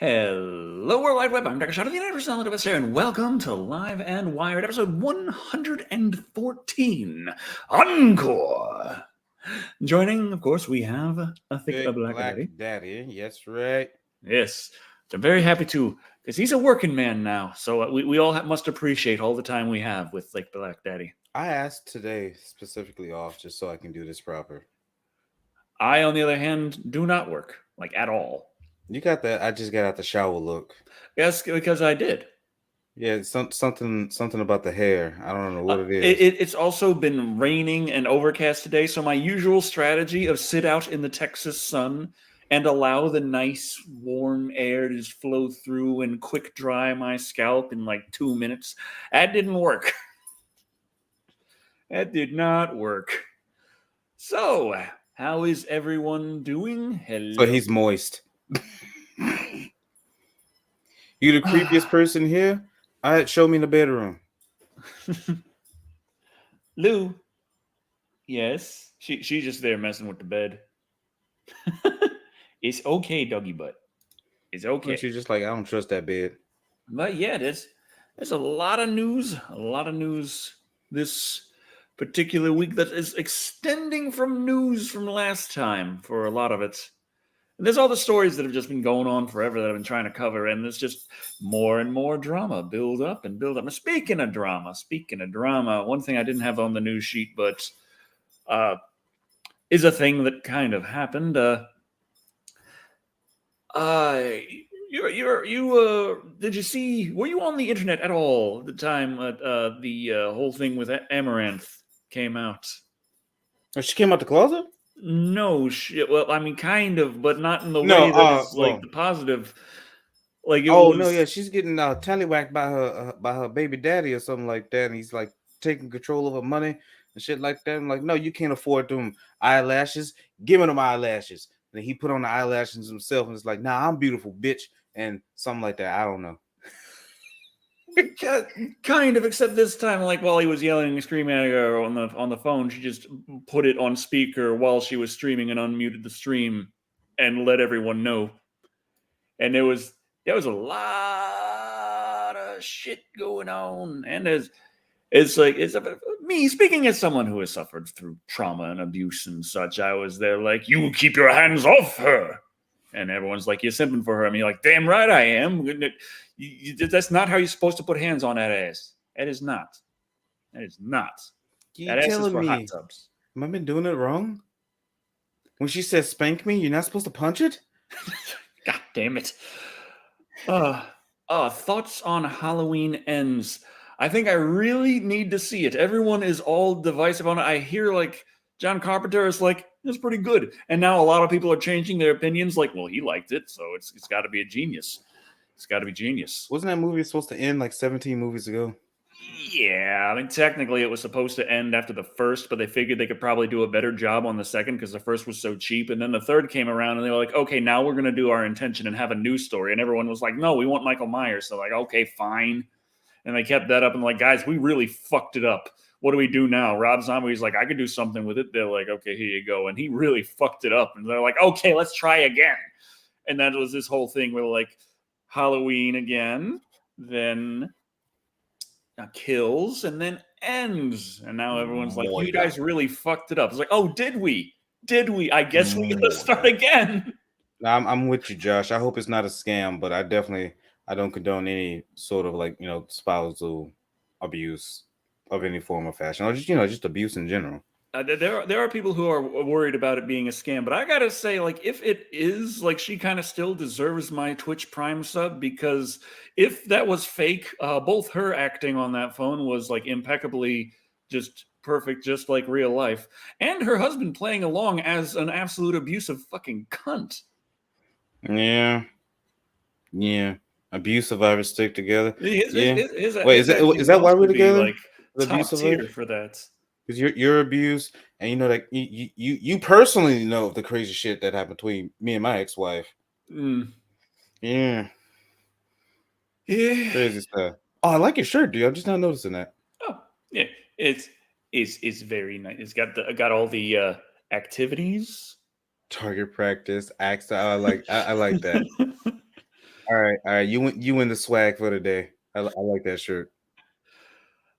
Hello, World Wide Web. I'm Dr. Shot of the Universal of here, and welcome to Live and Wired, episode 114, Encore. Joining, of course, we have a thick black daddy. Yes, right. Yes, I'm very happy to, because he's a working man now, so we all must appreciate all the time we have with Thick Black Daddy. I asked today specifically off just so I can do this proper. I, on the other hand, do not work, like, at all. You got that? I just got out the shower look. Yes, because I did. Yeah, something about the hair. I don't know what it is. It's also been raining and overcast today, so my usual strategy of sit out in the Texas sun and allow the nice warm air to just flow through and quick dry my scalp in like 2 minutes, that didn't work. That did not work. So, how is everyone doing? Hello. So he's moist. You the creepiest person here? Show me the bedroom. Lou. Yes. She's just there messing with the bed. It's okay, doggy butt. It's okay. She's just like, I don't trust that bed. But yeah, there's a lot of news. A lot of news this particular week that is extending from news from last time for a lot of it. And there's all the stories that have just been going on forever that I've been trying to cover, and there's just more and more drama build up. And speaking of drama, one thing I didn't have on the news sheet, but is a thing that kind of happened. Did you see? Were you on the internet at all at the time the whole thing with Amaranth came out? Oh, she came out the closet? No shit. Well, I mean, kind of, but not in the way that is like the positive. Like, she's getting tallywhacked by her baby daddy or something like that, and he's like taking control of her money and shit like that. I'm like, no, you can't afford them eyelashes. Give me them eyelashes. And he put on the eyelashes himself, and it's like, nah, I'm beautiful, bitch, and something like that. I don't know. Kind of, except this time, like while he was yelling and screaming at her on the phone, she just put it on speaker while she was streaming and unmuted the stream and let everyone know. And there was a lot of shit going on, and it's me speaking as someone who has suffered through trauma and abuse and such. I was there like, you keep your hands off her. And everyone's like, you're simping for her. I mean, like, damn right I am. That's not how you're supposed to put hands on that ass. That is not. That is not. That ass is for hot tubs. Am I been doing it wrong? When she says spank me, you're not supposed to punch it? God damn it. Thoughts on Halloween Ends. I think I really need to see it. Everyone is all divisive on it. I hear like John Carpenter is like, it's pretty good. And now a lot of people are changing their opinions. Like, well, he liked it, so it's got to be a genius. It's got to be genius. Wasn't that movie supposed to end like 17 movies ago? Yeah, I mean, technically it was supposed to end after the first, but they figured they could probably do a better job on the second because the first was so cheap. And then the third came around and they were like, okay, now we're going to do our intention and have a new story. And everyone was like, no, we want Michael Myers. So like, okay, fine. And they kept that up and like, guys, we really fucked it up. What do we do now? Rob Zombie's like, I could do something with it. They're like, okay, here you go. And he really fucked it up. And they're like, okay, let's try again. And that was this whole thing where like Halloween again, then kills, and then ends. And now everyone's like, you guys really fucked it up. It's like, oh, did we? I guess we gotta start again. I'm with you, Josh. I hope it's not a scam, but I don't condone any sort of like, spousal abuse of any form or fashion, or just abuse in general. There are people who are worried about it being a scam, but I gotta say, like, if it is, like, she kind of still deserves my Twitch Prime sub, because if that was fake, both her acting on that phone was like impeccably just perfect, just like real life, and her husband playing along as an absolute abusive fucking cunt. Yeah. Abuse survivors stick together. Is that why we're together? Like the top abuse of tier her? for that. Because you're abused, and you know that you personally know the crazy shit that happened between me and my ex-wife. Mm. Yeah, Yeah. crazy stuff. Oh, I like your shirt, dude. I'm just not noticing that. Oh, yeah. It's very nice. It's got all the activities. Target practice, axe. I like that. All right. You win the swag for the day. I like that shirt.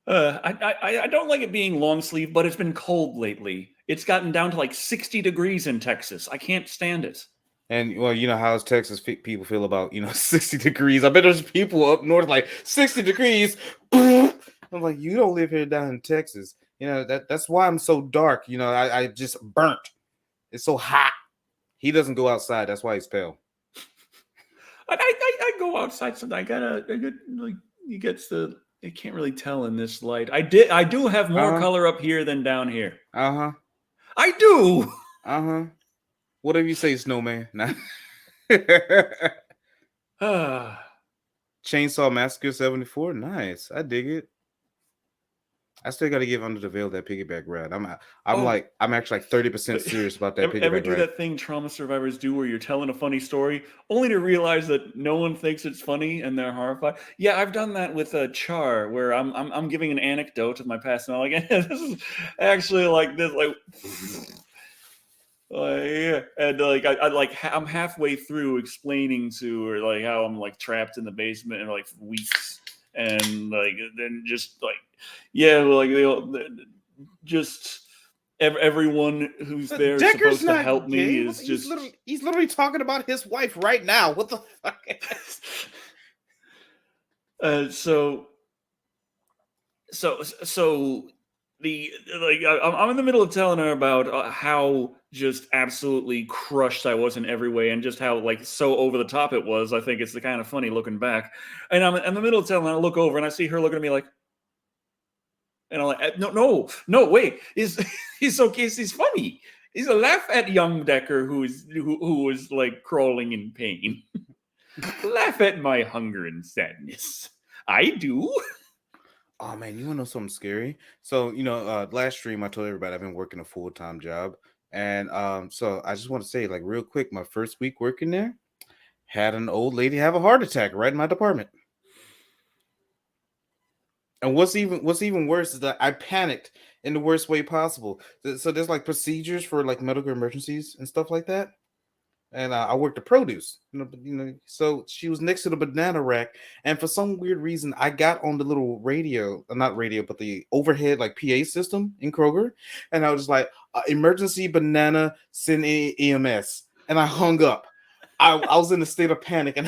I don't like it being long sleeve, but it's been cold lately. It's gotten down to like 60 degrees in Texas. I can't stand it. And well, you know how Texas people feel about 60 degrees. I bet there's people up north like 60 degrees. I'm like, you don't live here down in Texas. That's why I'm so dark. I just burnt. It's so hot. He doesn't go outside. That's why he's pale. I go outside sometimes. I get like you get the. I can't really tell in this light. I do have more color up here than down here. Uh-huh. I do. Uh-huh. Whatever you say, snowman. Nah. Chainsaw Massacre 74. Nice. I dig it. I still got to give Under the Veil that piggyback ride. I'm actually like 30% serious about that piggyback Ever do ride. that thing trauma survivors do where you're telling a funny story only to realize that no one thinks it's funny and they're horrified? Yeah, I've done that with Char, where I'm giving an anecdote of my past and I'm like, this is actually like this, like yeah. And like I'm halfway through explaining to her like how I'm like trapped in the basement and like for weeks, and like then just like like just everyone who's there Decker's supposed to help me is he's literally talking about his wife right now. What the fuck? So I'm in the middle of telling her about how just absolutely crushed I was in every way, and just how like so over the top it was. I think it's the kind of funny looking back, and I'm in the middle of telling her. I look over and I see her looking at me like, and I'm like, no, wait, he's okay, he's funny. He's a laugh at young Decker who was like crawling in pain. Laugh at my hunger and sadness. I do. Oh man, you wanna know something scary? So last stream I told everybody I've been working a full-time job, and so I just want to say like real quick, my first week working there, had an old lady have a heart attack right in my department. And what's even worse is that I panicked in the worst way possible. So there's like procedures for like medical emergencies and stuff like that. And I worked the produce, so she was next to the banana rack, and for some weird reason, I got on the little radio, not radio, but the overhead like PA system in Kroger, and I was like, "Emergency banana, send EMS," and I hung up. I was in a state of panic, and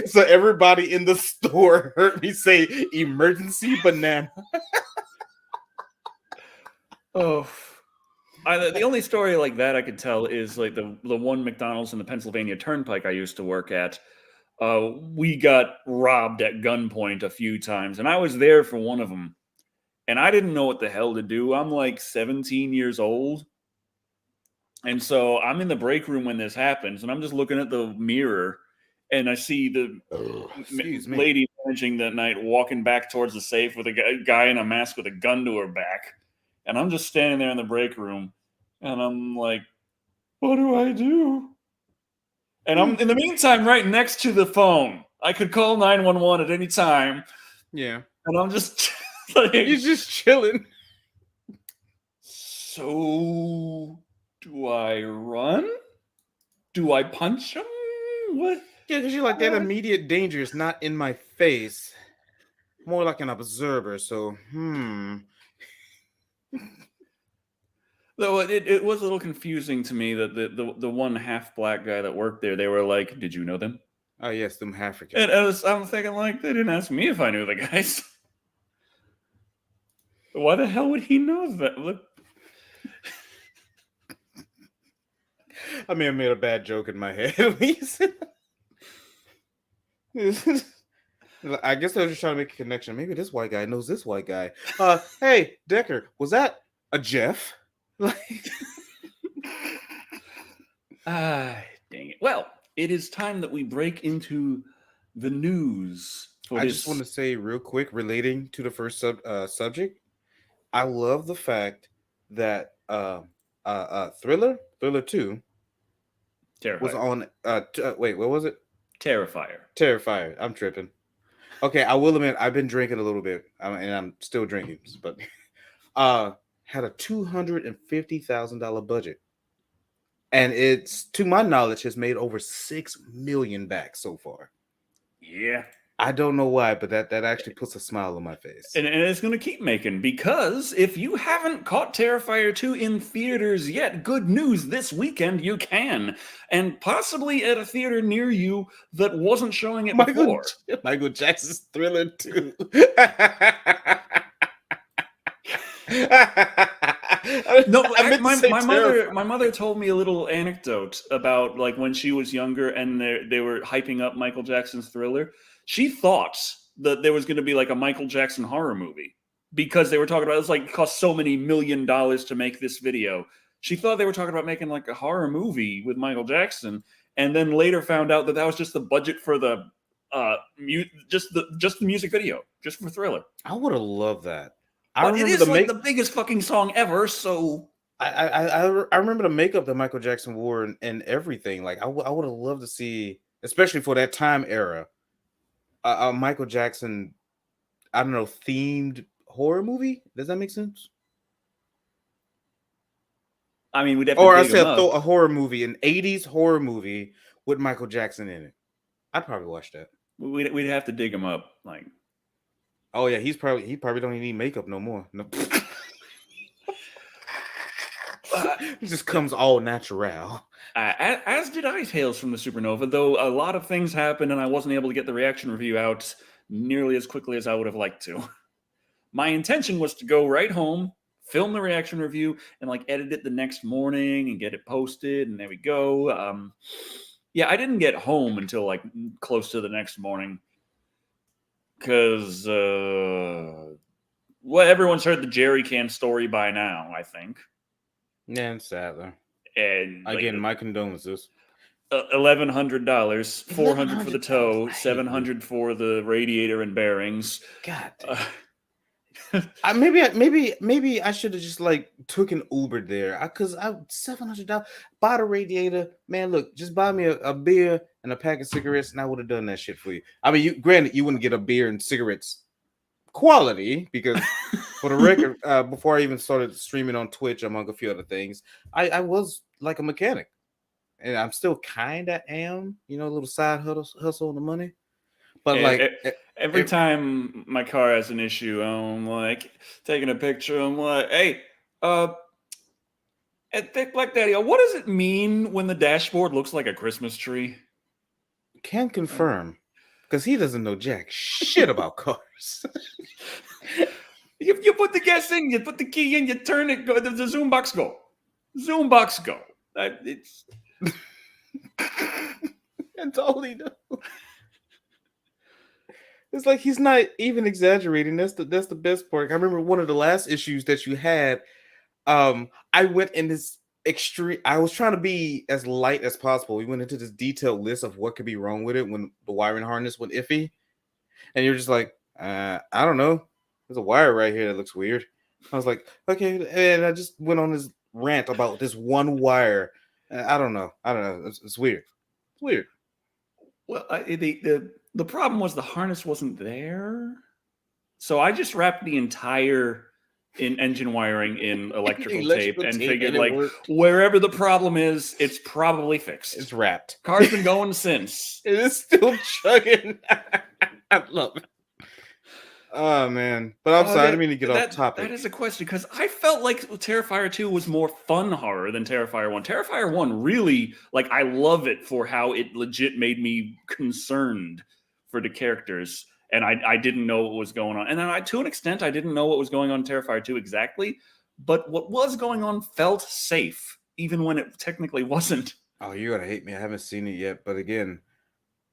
so everybody in the store heard me say, "Emergency banana." Oh. The only story like that I could tell is like the one McDonald's in the Pennsylvania Turnpike I used to work at. We got robbed at gunpoint a few times, and I was there for one of them. And I didn't know what the hell to do. I'm like 17 years old. And so I'm in the break room when this happens, and I'm just looking at the mirror, and I see the lady managing that night walking back towards the safe with a guy in a mask with a gun to her back. And I'm just standing there in the break room, and I'm like, what do I do? And I'm in the meantime right next to the phone. I could call 911 at any time. Yeah. And I'm just like, you're just chilling. So do I run? Do I punch him? What? Yeah, because you're like, that immediate danger is not in my face. More like an observer, so Though it was a little confusing to me that the one half black guy that worked there, they were like, "Did you know them?" Oh yes, them Africans. And I'm thinking like, they didn't ask me if I knew the guys. Why the hell would he know that? Look. I may have made a bad joke in my head. I guess they were just trying to make a connection. Maybe this white guy knows this white guy. Hey, Decker, was that a Jeff? Dang it. Well, it is time that we break into the news I just want to say real quick, relating to the first subject, I love the fact that Thriller 2 was Terrifier. on wait, what was it? Terrifier. Terrifier. I'm tripping. Okay, I will admit I've been drinking a little bit, and I'm still drinking, but had a $250,000 budget, and it's, to my knowledge, has made over $6 million back so far. Yeah. I don't know why, but that actually puts a smile on my face. And it's going to keep making, because if you haven't caught Terrifier 2 in theaters yet, good news, this weekend you can. And possibly at a theater near you that wasn't showing it before. Michael Jackson's Thriller 2. No, my mother told me a little anecdote about, like, when she was younger and they were hyping up Michael Jackson's Thriller. She thought that there was going to be like a Michael Jackson horror movie, because they were talking about, it's like, it cost so many $1 million to make this video. She thought they were talking about making like a horror movie with Michael Jackson, and then later found out that was just the budget for the just the music video, just for Thriller. I would have loved that. But it is like the biggest fucking song ever, so I remember the makeup that Michael Jackson wore and everything. Like I would have loved to see, especially for that time era, a Michael Jackson, I don't know, themed horror movie. Does that make sense? I mean, we'd have to a horror movie, an 80s horror movie with Michael Jackson in it. I'd probably watch that. We'd have to dig him up, like. Oh yeah, he probably don't even need makeup no more. No. It just comes all natural. As did I, Tales from the Supernova, though a lot of things happened and I wasn't able to get the reaction review out nearly as quickly as I would have liked to. My intention was to go right home, film the reaction review, and like edit it the next morning and get it posted, and there we go. Yeah, I didn't get home until like close to the next morning, because everyone's heard the jerry can story by now, I think. Yeah, it's sad though. And again, my condolences. $1,100, $400 for the tow, $700 for the radiator and bearings. God. Maybe I should have just like took an Uber there, because I $700 bought a radiator. Man, look, just buy me a beer and a pack of cigarettes, and I would have done that shit for you. I mean, granted, you wouldn't get a beer and cigarettes quality, because for the record, before I even started streaming on Twitch, among a few other things, I was like a mechanic, and I'm still kind of am, a little side hustle on the money. But like every time my car has an issue, I'm like taking a picture. I'm like, hey, at Thick Black Daddy, what does it mean when the dashboard looks like a Christmas tree? Can confirm, because he doesn't know jack shit about cars. You put the gas in, you put the key in, you turn it, go. The zoom box go. Zoom box go. It's that's all he knows. It's like he's not even exaggerating. That's the best part. I remember one of the last issues that you had. I went in this extreme. I was trying to be as light as possible. We went into this detailed list of what could be wrong with it when the wiring harness went iffy, and you're just like, I don't know. There's a wire right here that looks weird. I was like, okay, and I just went on this rant about this one wire. I don't know. It's weird. It's weird. Well, the problem was the harness wasn't there, so I just wrapped the entire engine wiring in electrical tape and figured, like, wherever the problem is, it's probably fixed. It's wrapped. Car's been going since. It is still chugging. I love it. Oh man, but I'm sorry, I didn't mean to get off topic. That is a question, because I felt like Terrifier 2 was more fun horror than Terrifier 1. Terrifier 1 really, like, I love it for how it legit made me concerned for the characters, and I didn't know what was going on. And then to an extent, I didn't know what was going on in Terrifier 2 exactly, but what was going on felt safe, even when it technically wasn't. Oh, you're gonna hate me. I haven't seen it yet, but again,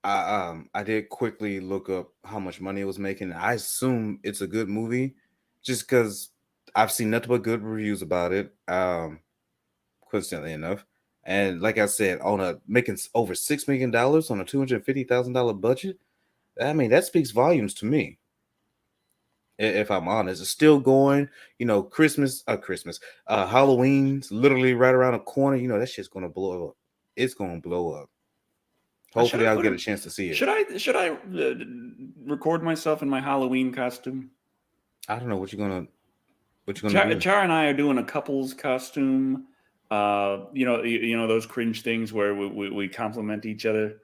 I did quickly look up how much money it was making. I assume it's a good movie, just because I've seen nothing but good reviews about it. Coincidentally enough, and like I said, making over $6 million on a $250,000 budget, I mean, that speaks volumes to me. If I'm honest, it's still going. Christmas, Halloween's literally right around the corner. That shit's gonna blow up. It's gonna blow up. Should Hopefully, I I'll put get a a chance to see it. Should I record myself in my Halloween costume? I don't know what you're gonna do. Char and I are doing a couple's costume. You know those cringe things where we compliment each other,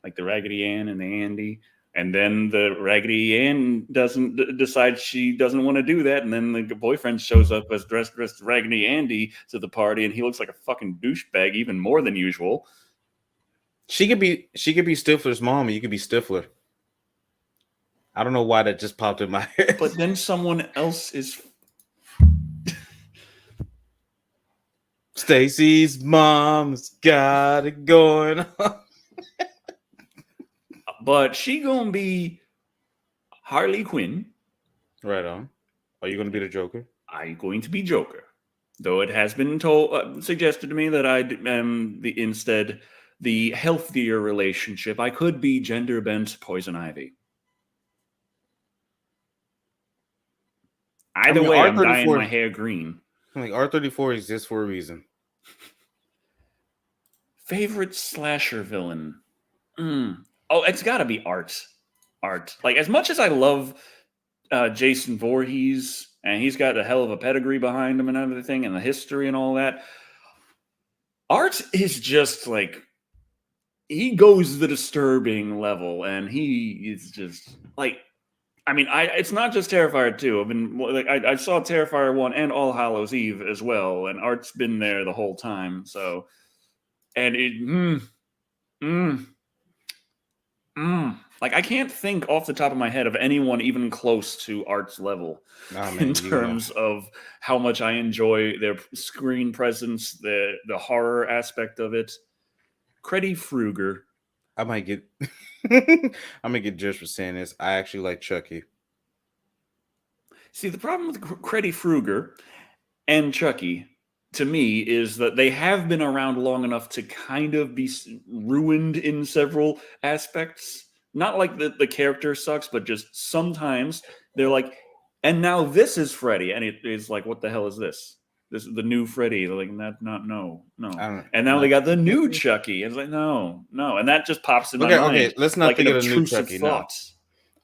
like the Raggedy Ann and the Andy, and then the Raggedy Ann decides she doesn't want to do that, and then the boyfriend shows up as dressed Raggedy Andy to the party, and he looks like a fucking douchebag even more than usual. She could be Stifler's mom, and you could be Stifler. I don't know why that just popped in my head. But then someone else is. Stacy's mom's got it going on. But she gonna be Harley Quinn. Right on. Are you gonna be the Joker? I'm going to be Joker, though it has been suggested to me that I am instead the healthier relationship. I could be gender bent Poison Ivy. Either way, I'm dyeing my hair green. Like R34 exists for a reason. Favorite slasher villain? Oh, it's got to be Art. Like, as much as I love Jason Voorhees, and he's got a hell of a pedigree behind him and everything, and the history and all that, Art is just like, he goes the disturbing level, and he is just like, I mean, it's not just Terrifier 2. I saw Terrifier 1 and All Hallows Eve as well, and Art's been there the whole time. So, and like, I can't think off the top of my head of anyone even close to Art's level in terms of how much I enjoy their screen presence, the horror aspect of it. Freddy Krueger. I might get I'm gonna get judged for saying this. I actually like Chucky. See, the problem with Freddy Krueger and Chucky, to me, is that they have been around long enough to kind of be ruined in several aspects. Not like the character sucks, but just sometimes they're like, and now this is Freddy, and it is like, what the hell is this? This is the new Freddy. They're like, no. And now they got the new Chucky. It's like, no. And that just pops in my mind. Okay, let's not like think an of the new obtrusive Chucky. thought.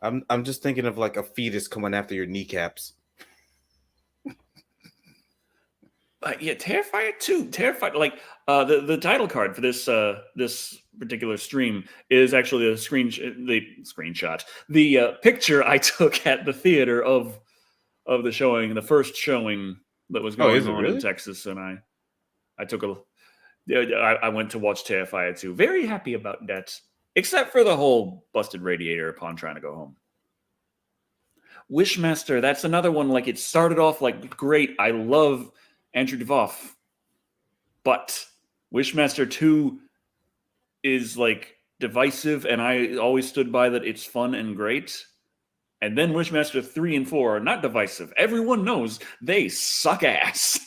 No. I'm just thinking of like a fetus coming after your kneecaps. Yeah, Terrifier 2. Terrifier, like the title card for this this particular stream is actually the screenshot. The picture I took at the theater of the showing, the first showing that was going on in Texas, and I took I went to watch Terrifier 2. Very happy about that, except for the whole busted radiator upon trying to go home. Wishmaster, that's another one. Like, it started off like great. I love Andrew Devoff, but Wishmaster 2 is like divisive, and I always stood by that it's fun and great. And then Wishmaster 3 and 4 are not divisive. Everyone knows they suck ass.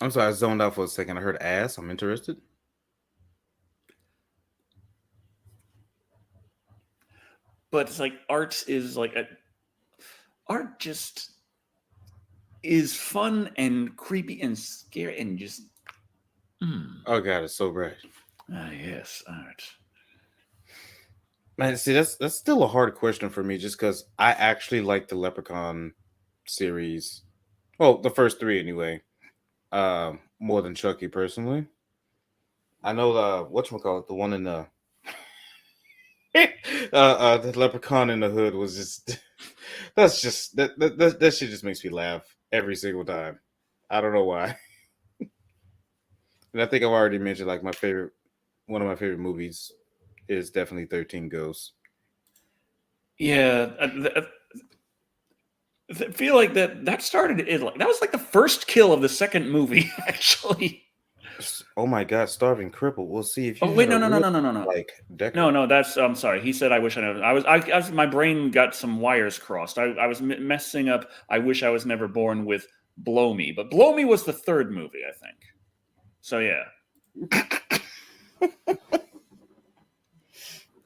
I'm sorry, I zoned out for a second. I heard ass. I'm interested. But it's like Art is like Art just is fun and creepy and scary and just. Oh God, it's so bright. Ah, yes, Art. Man, see, that's still a hard question for me, just because I actually like the Leprechaun series. Well, the first 3 anyway. More than Chucky personally. I know whatchamacallit, the one in the the Leprechaun in the Hood was just that shit just makes me laugh every single time. I don't know why. And I think I've already mentioned, like, one of my favorite movies is definitely 13 Ghosts. Yeah, I feel like that started that was like the first kill of the second movie, actually. Oh my God, Starving Cripple. We'll see if you. Oh wait, no. Like, no. That's. I'm sorry. He said, "I wish I never." I was. My brain got some wires crossed. I was messing up. I wish I was never born with Blow Me, but Blow Me was the third movie, I think. So yeah.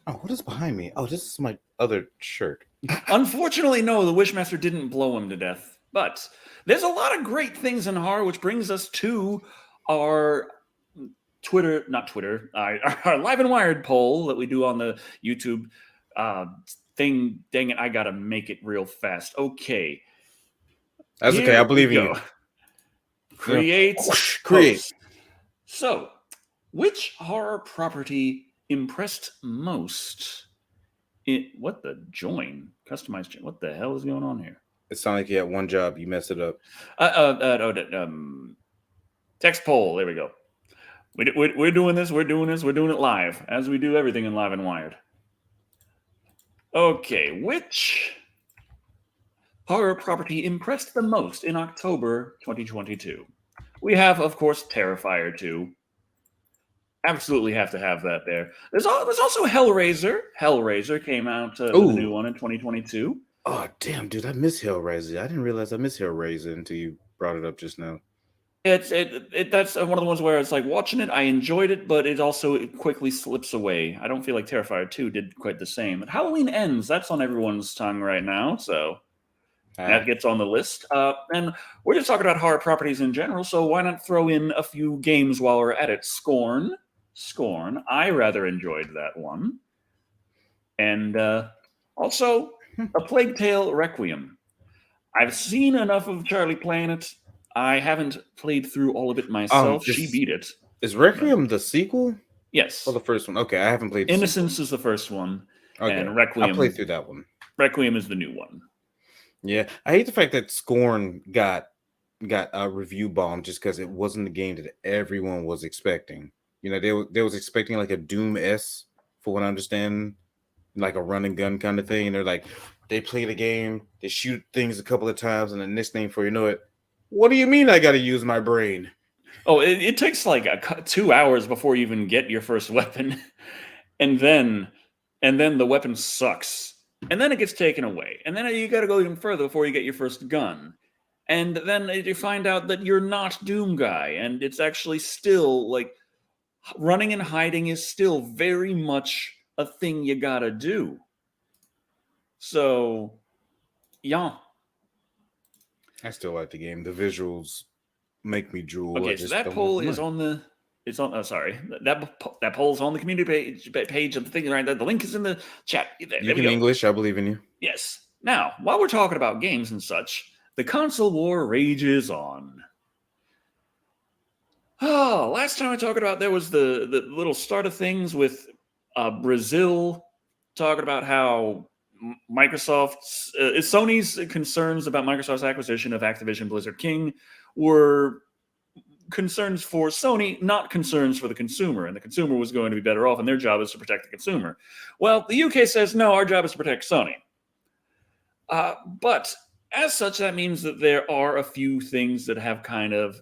Oh, what is behind me? Oh, this is my other shirt. Unfortunately, no, the Wishmaster didn't blow him to death. But there's a lot of great things in horror, which brings us to our our Live and Wired poll that we do on the YouTube thing. Dang it, I gotta make it real fast. Okay. That's okay. I believe in you. Create. Create. Post. So, which horror property impressed most? What the join? Customized join? What the hell is going on here? It sounded like you had one job. You messed it up. Text poll. There we go. We're doing this. We're doing it live, as we do everything in Live and Wired. Okay, which horror property impressed the most in October 2022? We have, of course, Terrifier 2. Absolutely have to have that there. There's also Hellraiser. Hellraiser came out the new one in 2022. Oh, damn, dude. I miss Hellraiser. I didn't realize I miss Hellraiser until you brought it up just now. That's one of the ones where it's like watching it, I enjoyed it, but it quickly slips away. I don't feel like Terrifier 2 did quite the same. But Halloween Ends, that's on everyone's tongue right now, so that gets on the list. And we're just talking about horror properties in general, so why not throw in a few games while we're at it? Scorn. I rather enjoyed that one. And also, A Plague Tale Requiem. I've seen enough of Charlie playing it. I haven't played through all of it myself. She beat it. Is Requiem the sequel? Yes. Or the first one? Okay, I haven't played Innocence is the first one. Okay. And Requiem. I played through that one. Requiem is the new one. Yeah. I hate the fact that Scorn got a review bomb just because it wasn't the game that everyone was expecting. You know, they was expecting like a Doom S, for what I understand, like a run and gun kind of thing. And they're like, they play the game, they shoot things a couple of times, and the next thing before you know it, what do you mean I got to use my brain? Oh, it takes like 2 hours before you even get your first weapon, and then the weapon sucks, and then it gets taken away, and then you got to go even further before you get your first gun, and then you find out that you're not Doom Guy, and it's actually still like running and hiding is still very much a thing you gotta do. So, yeah. I still like the game. The visuals make me drool. Okay, so that poll is on the. It's on. Oh, sorry. That poll is on the community page of the thing right there. The link is in the chat. There you can English. I believe in you. Yes. Now, while we're talking about games and such, the console war rages on. Oh, last time I talked about there was the little start of things with Brazil talking about how Microsoft's Sony's concerns about Microsoft's acquisition of Activision Blizzard King were concerns for Sony, not concerns for the consumer, and the consumer was going to be better off, and their job is to protect the consumer. Well, the UK says no, our job is to protect Sony. But as such, that means that there are a few things that have kind of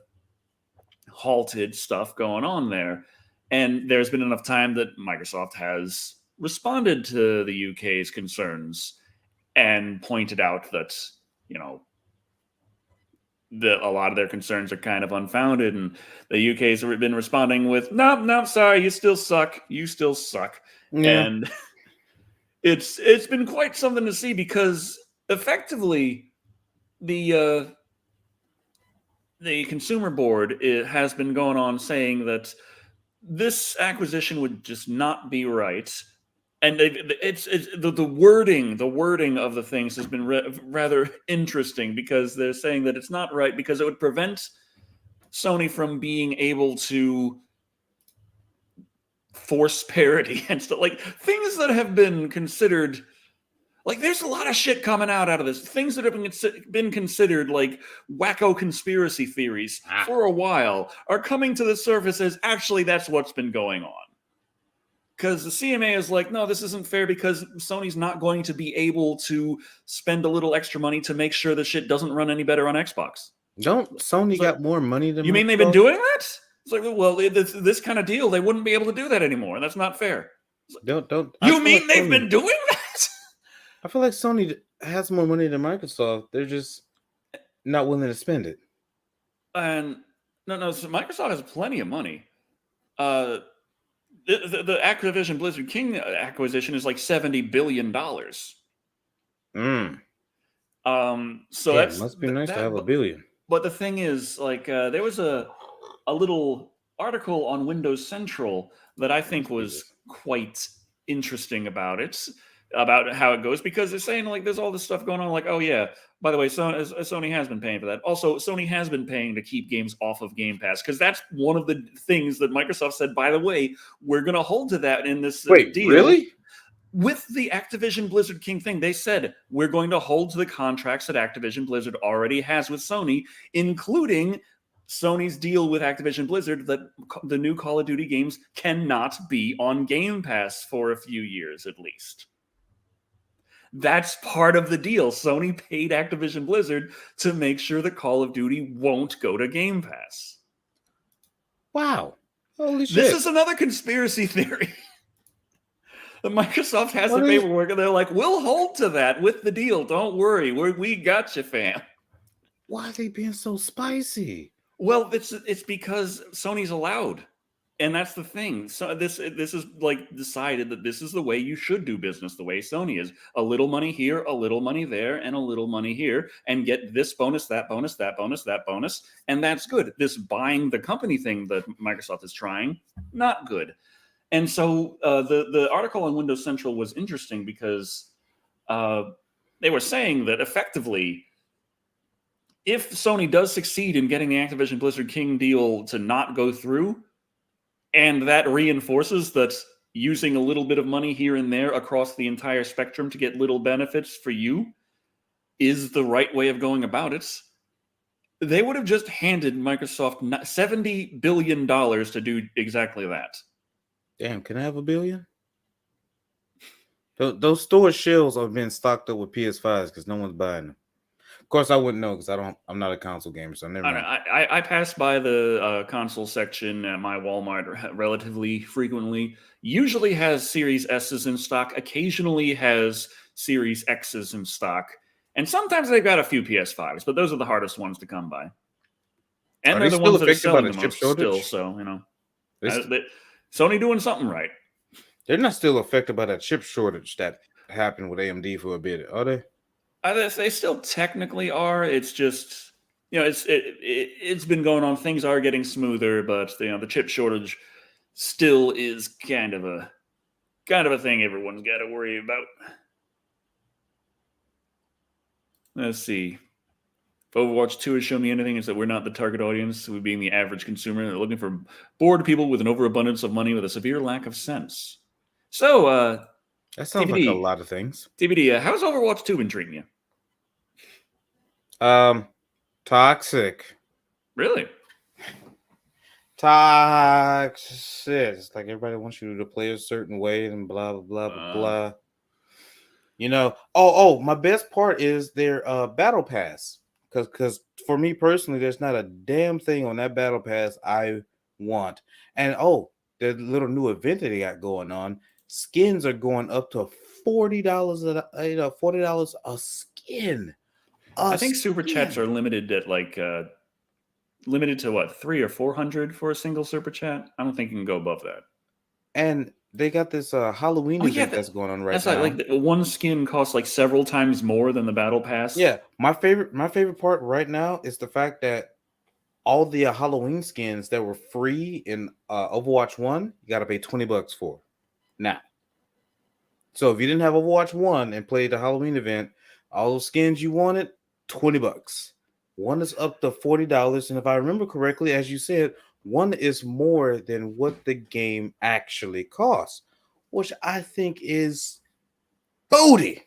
halted stuff going on there, and there's been enough time that Microsoft has responded to the UK's concerns and pointed out that, you know, a lot of their concerns are kind of unfounded, and the UK's been responding with, nope, sorry, you still suck. Yeah. And it's been quite something to see, because effectively the consumer board has been going on saying that this acquisition would just not be right. And it's the wording of the things has been rather interesting, because they're saying that it's not right because it would prevent Sony from being able to force parity and stuff, like things that have been considered. Like, there's a lot of shit coming out of this. Things that have been considered like wacko conspiracy theories for a while are coming to the surface as actually that's what's been going on. Because the CMA is like, no, this isn't fair, because Sony's not going to be able to spend a little extra money to make sure the shit doesn't run any better on Xbox. Don't Sony got more money than you mean they've been doing that? It's like, well, this kind of deal, they wouldn't be able to do that anymore. That's not fair. Like, don't. You mean they've been doing that? I feel like Sony has more money than Microsoft. They're just not willing to spend it. And no, so Microsoft has plenty of money. The Activision Blizzard King acquisition is like $70 billion. So Yeah, it that's must be nice to that. have $1 billion. But the thing is, like, there was a little article on Windows Central that I think was Jesus. quite interesting about how it goes, because they're saying like there's all this stuff going on. Like, oh yeah, by the way, Sony has been paying for that. Also, Sony has been paying to keep games off of Game Pass, because that's one of the things that Microsoft said. By the way, we're going to hold to that in this Wait, deal. really? With the Activision Blizzard King thing, they said we're going to hold to the contracts that Activision Blizzard already has with Sony, including Sony's deal with Activision Blizzard that the new Call of Duty games cannot be on Game Pass for a few years at least. That's part of the deal. Sony paid Activision Blizzard to make sure that Call of Duty won't go to Game Pass. Wow. Holy shit. This is another conspiracy theory. The Microsoft has the paperwork, and they're like, we'll hold to that with the deal. Don't worry. We got you, fam. Why are they being so spicy? Well, it's because Sony's allowed. And that's the thing. So this is like decided that this is the way you should do business, the way Sony is. A little money here, a little money there, and a little money here, and get this bonus, that bonus, that bonus, that bonus. And that's good. This buying the company thing that Microsoft is trying, not good. And so the article on Windows Central was interesting because they were saying that effectively, if Sony does succeed in getting the Activision Blizzard King deal to not go through, and that reinforces that using a little bit of money here and there across the entire spectrum to get little benefits for you is the right way of going about it, they would have just handed Microsoft $70 billion to do exactly that. Damn, can I have $1 billion? Those store shelves have been stocked up with PS5s because no one's buying them. Of course, I wouldn't know because I'm not a console gamer, so I never. I pass by the console section at my Walmart relatively frequently. Usually has Series S's in stock. Occasionally has Series X's in stock, and sometimes they've got a few PS5s, but those are the hardest ones to come by. And they're the ones that are selling the most still. So Sony doing something right. They're not still affected by that chip shortage that happened with AMD for a bit, are they? They still technically are. It's just, it's been going on. Things are getting smoother, but the chip shortage still is kind of a thing everyone's got to worry about. Let's see. If Overwatch 2 has shown me anything, is that we're not the target audience, we being the average consumer. They're looking for bored people with an overabundance of money with a severe lack of sense. So, that sounds like a lot of things. TBD, how's Overwatch 2 been treating you? Toxic. Really? Toxic. It's like everybody wants you to play a certain way and blah blah blah blah blah. My best part is their battle pass. Because for me personally, there's not a damn thing on that battle pass I want. And the little new event that they got going on, skins are going up to $40 a skin. I think super chats are limited at limited to what, 300 or 400 for a single super chat. I don't think you can go above that. And they got this Halloween event that's going on right now. That's like one skin costs like several times more than the battle pass. Yeah, my favorite part right now is the fact that all the Halloween skins that were free in Overwatch 1, you got to pay $20 for now. So if you didn't have Overwatch 1 and played the Halloween event, all those skins you wanted, $20. One is up to $40, and if I remember correctly, as you said, one is more than what the game actually costs, which I think is booty.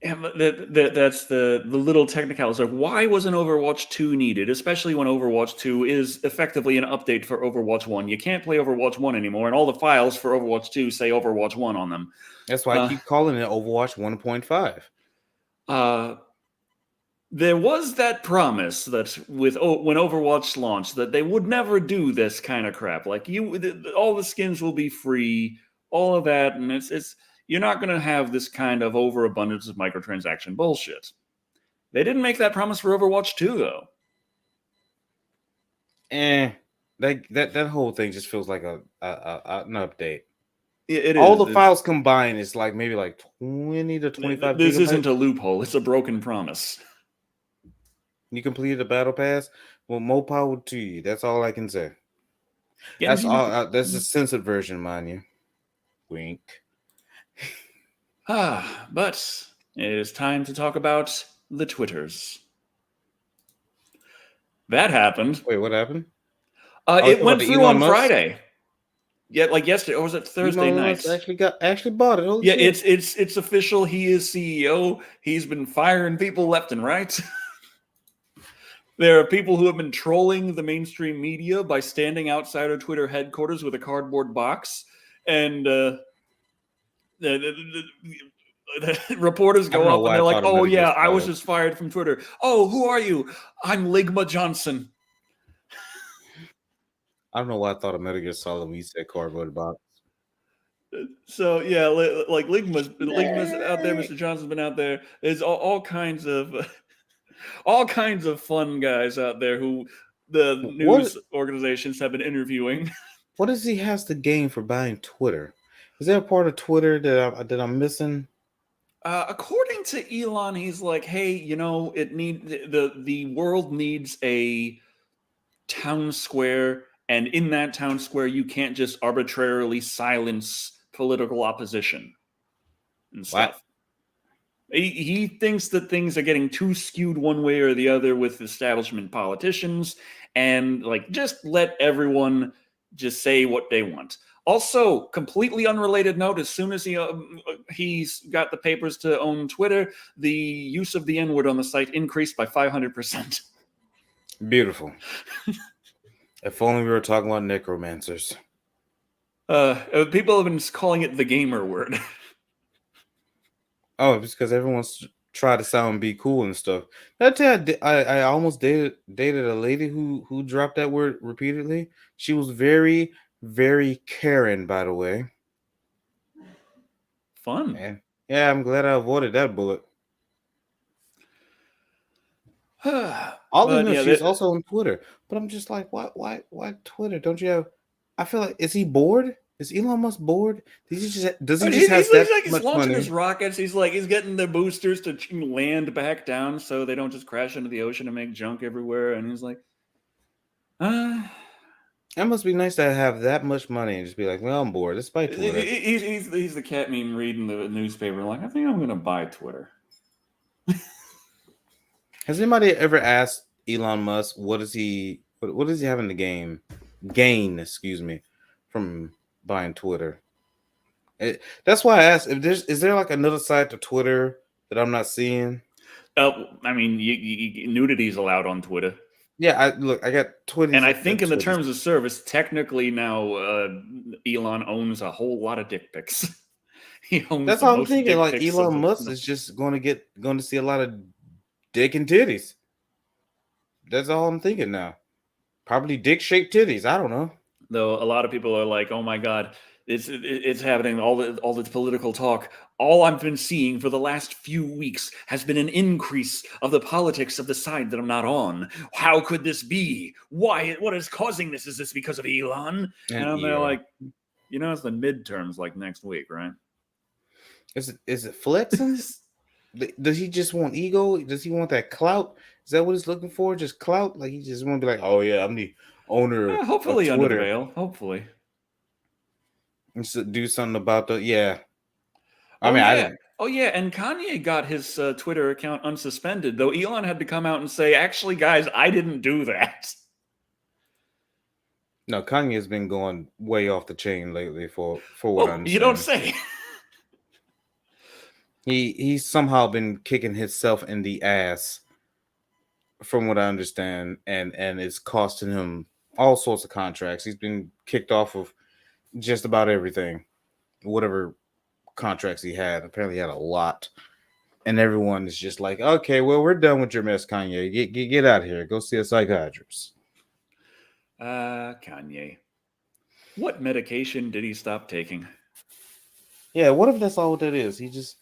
And that's the little technicalities. Like, why wasn't Overwatch 2 needed, especially when Overwatch 2 is effectively an update for Overwatch 1? You can't play Overwatch 1 anymore, and all the files for Overwatch 2 say Overwatch 1 on them. That's why I keep calling it Overwatch 1.5. There was that promise that when Overwatch launched that they would never do this kind of crap. Like all the skins will be free, all of that, and it's you're not going to have this kind of overabundance of microtransaction bullshit. They didn't make that promise for Overwatch 2, though. That whole thing just feels like an update. It All is. the files combined is like maybe like 20 to 25 This gigabytes. isn't a loophole. It's a broken promise. You completed the battle pass. Well, more power to you. That's all I can say. That's Genshin all. That's the censored version, mind you. Wink. But it is time to talk about the Twitters. That happened. Wait, what happened? It Talking about went the through Elon on Musk? Friday. Yeah, like yesterday, or was it Thursday Elon night? Musk actually bought it. Holy Yeah, shit. it's official. He is CEO. He's been firing people left and right. There are people who have been trolling the mainstream media by standing outside of Twitter headquarters with a cardboard box, and the reporters I don't go know up and why I they're like, thought "Oh Metal Gear yeah, I was Solid. just fired from Twitter. Oh, who are you? I'm Ligma Johnson." I don't know why I thought of Metal Gear Solid when you said cardboard box. So yeah, like Ligma's out there. Mr. Johnson's been out there. There's all kinds of all kinds of fun guys out there who the What news organizations have been interviewing. what does he has to gain for buying Twitter? Is there a part of Twitter that I'm missing? According to Elon, he's like, "Hey, the world needs a town square, and in that town square, you can't just arbitrarily silence political opposition and What? stuff." He thinks that things are getting too skewed one way or the other with establishment politicians, and like just let everyone just say what they want. Also, completely unrelated note: as soon as he's got the papers to own Twitter, the use of the N-word on the site increased by 500%. Beautiful. If only we were talking about necromancers. People have been calling it the gamer word. Oh, it's because everyone's try to sound and be cool and stuff. That I almost dated a lady who dropped that word repeatedly. She was very, very Karen, by the way. Fun. And yeah, I'm glad I avoided that bullet. All I know, Yeah, she's also on Twitter. But I'm just like, why Twitter? Don't you have? I feel like, is he bored? Is Elon Musk bored? Does he just he's has that like he's much launching money? his rockets. He's getting the boosters to land back down so they don't just crash into the ocean and make junk everywhere. And he's like, It must be nice to have that much money and just be like, well, I'm bored. Let's buy Twitter. he's the cat meme reading the newspaper. Like, I think I'm gonna buy Twitter. Has anybody ever asked Elon Musk what does he have in the gain, excuse me, from buying Twitter? That's why I asked if is there like another side to Twitter that I'm not seeing? I mean, nudity is allowed on Twitter. Yeah, I got Twitter, and I think in the terms of service, technically now Elon owns a whole lot of dick pics. He owns that's the how I'm most thinking. dick Like pics Elon Musk is just going to see a lot of dick and titties. That's all I'm thinking now. Probably dick shaped titties. I don't know. Though a lot of people are like, "Oh my god, it's happening." All the political talk. All I've been seeing for the last few weeks has been an increase of the politics of the side that I'm not on. How could this be? Why? What is causing this? Is this because of Elon? And I'm there like, it's the midterms like next week, right? Is it flexing? Does he just want ego? Does he want that clout? Is that what he's looking for? Just clout? Like he just want to be like, oh yeah, I'm the owner Hopefully of under the Twitter. veil. Hopefully. And do something about the Oh yeah, and Kanye got his Twitter account unsuspended, though Elon had to come out and say, "Actually, guys, I didn't do that." No, Kanye has been going way off the chain lately for what I understand. You don't say. He's somehow been kicking himself in the ass, from what I understand, and it's costing him all sorts of contracts. He's been kicked off of just about everything, whatever contracts he had. Apparently, he had a lot, and everyone is just like, "Okay, well, we're done with your mess, Kanye. Get out of here. Go see a psychiatrist." Kanye. What medication did he stop taking? Yeah, what if that's all that is? He just,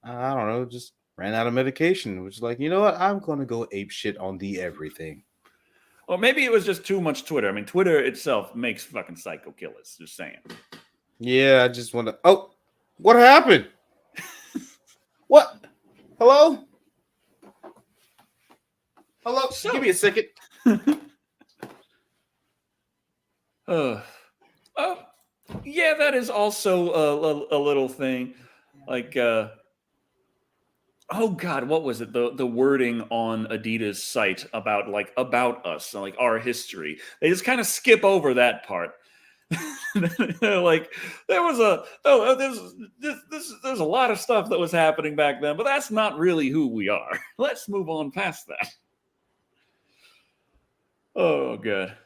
I don't know, just ran out of medication. Which is like, you know what? I'm gonna go ape shit on the everything. Or maybe it was just too much Twitter. I mean, Twitter itself makes fucking psycho killers. Just saying. Yeah, I just want to. Oh, what happened? What? Hello? Hello? So- Give me a second. Yeah, that is also a little thing. Like, oh God, what was it? The wording on Adidas site about us, like our history. They just kind of skip over that part. Like there was there's a lot of stuff that was happening back then, but that's not really who we are. Let's move on past that. Oh God.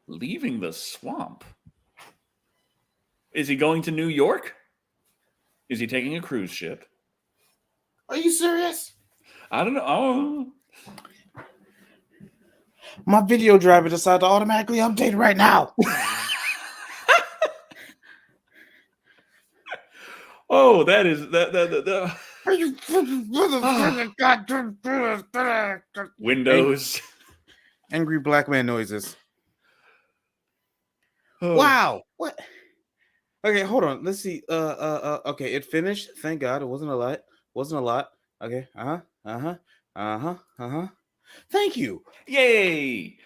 Leaving the swamp. Is he going to New York? Is he taking a cruise ship? Are you serious? I don't know. Oh. My video driver decided to automatically update right now. Oh, that is that. Are you Windows. Angry black man noises. Oh. Wow. What? Okay, hold on. Let's see. Okay, it finished. Thank God. It wasn't a lot. Wasn't a lot. Okay. Thank you. Yay!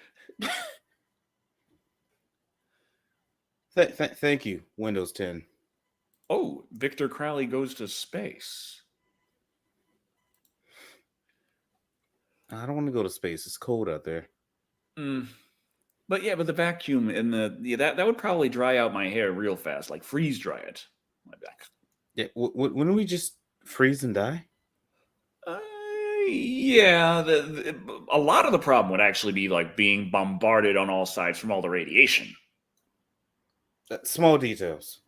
Thank you, Windows 10. Oh, Victor Crowley goes to space. I don't want to go to space. It's cold out there. But yeah, but the vacuum and that would probably dry out my hair real fast, like freeze dry it. My back. Yeah. Wouldn't we just freeze and die? Yeah. A lot of the problem would actually be like being bombarded on all sides from all the radiation. Small details.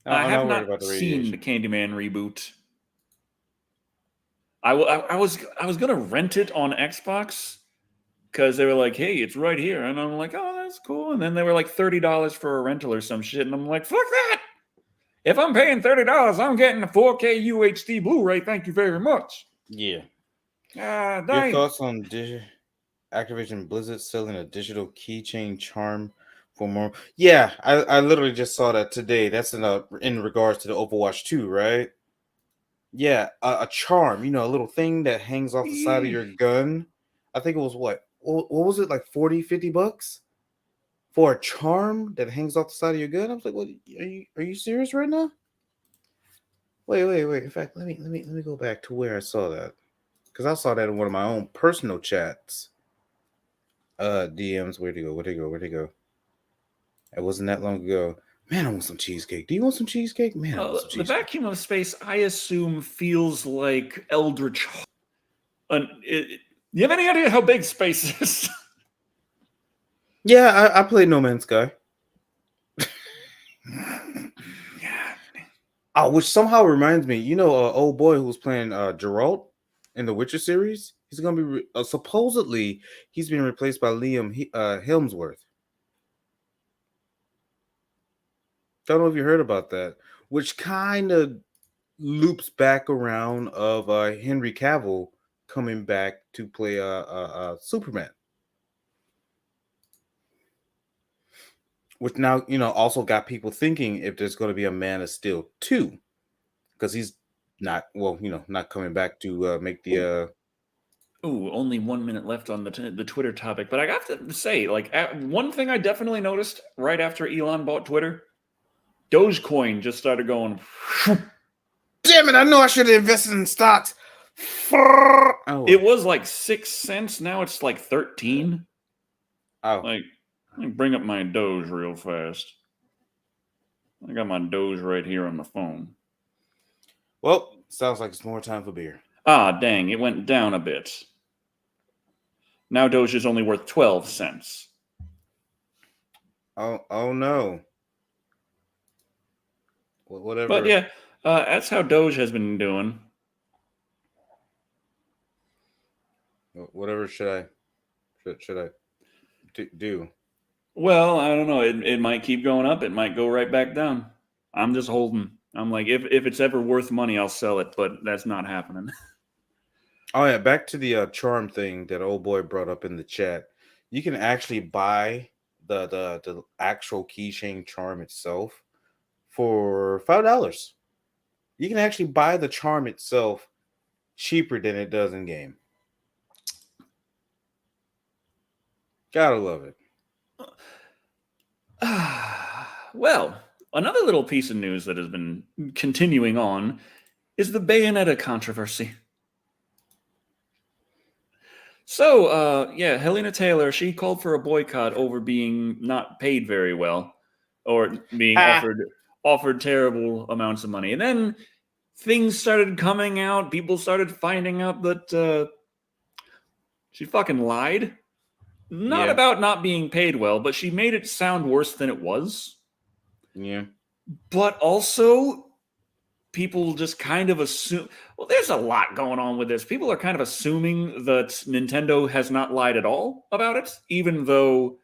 I have not seen the Candyman reboot. I was gonna rent it on Xbox because they were like, "Hey, it's right here," and I'm like, "Oh, that's cool." And then they were like $30 for a rental or some shit, and I'm like, "Fuck that! If I'm paying $30, I'm getting a 4K UHD Blu-ray. Thank you very much." Yeah. Your Your thoughts on Activision Blizzard selling a digital keychain charm for more? Yeah, I literally just saw that today. That's in regards to the Overwatch 2, right? Yeah, a charm, a little thing that hangs off the side of your gun. I think it was what was it, like 40, $50 for a charm that hangs off the side of your gun? I was like, what, are you serious right now? Wait. In fact, let me go back to where I saw that. Because I saw that in one of my own personal chats. DMs, where'd he go? It wasn't that long ago. Man, I want some cheesecake. Do you want some cheesecake? Man, I want some cheesecake. The vacuum of space, I assume, feels like Eldritch. You have any idea how big space is? Yeah, I played No Man's Sky. Oh, which somehow reminds me, old boy who was playing Geralt in the Witcher series. He's gonna be supposedly he's being replaced by Liam Hemsworth. Don't know if you heard about that, which kind of loops back around of Henry Cavill coming back to play Superman, which now also got people thinking if there's going to be a Man of Steel 2, because he's not coming back to make the. Ooh, only 1 minute left on the Twitter topic, but I got to say, like, one thing I definitely noticed right after Elon bought Twitter. Dogecoin just started going. Damn it! I know I should have invested in stocks. Oh. It was like 6 cents. Now it's like 13. Oh. Like, let me bring up my Doge real fast. I got my Doge right here on the phone. Well, sounds like it's more time for beer. Ah, dang! It went down a bit. Now Doge is only worth 12 cents. Oh no. Whatever. But yeah, that's how Doge has been doing. Whatever should I do? Well, I don't know. It might keep going up. It might go right back down. I'm just holding. I'm like, if it's ever worth money, I'll sell it, but that's not happening. Oh yeah, back to the charm thing that old boy brought up in the chat. You can actually buy the actual keychain charm itself for $5. You can actually buy the charm itself cheaper than it does in game. Gotta love it. Well, another little piece of news that has been continuing on is the Bayonetta controversy. So, yeah, Helena Taylor, she called for a boycott over being not paid very well, or being offered terrible amounts of money. And then things started coming out. People started finding out that she fucking lied. Not about not being paid well, but she made it sound worse than it was. Yeah. But also, people just kind of assume, well, there's a lot going on with this. People are kind of assuming that Nintendo has not lied at all about it, even though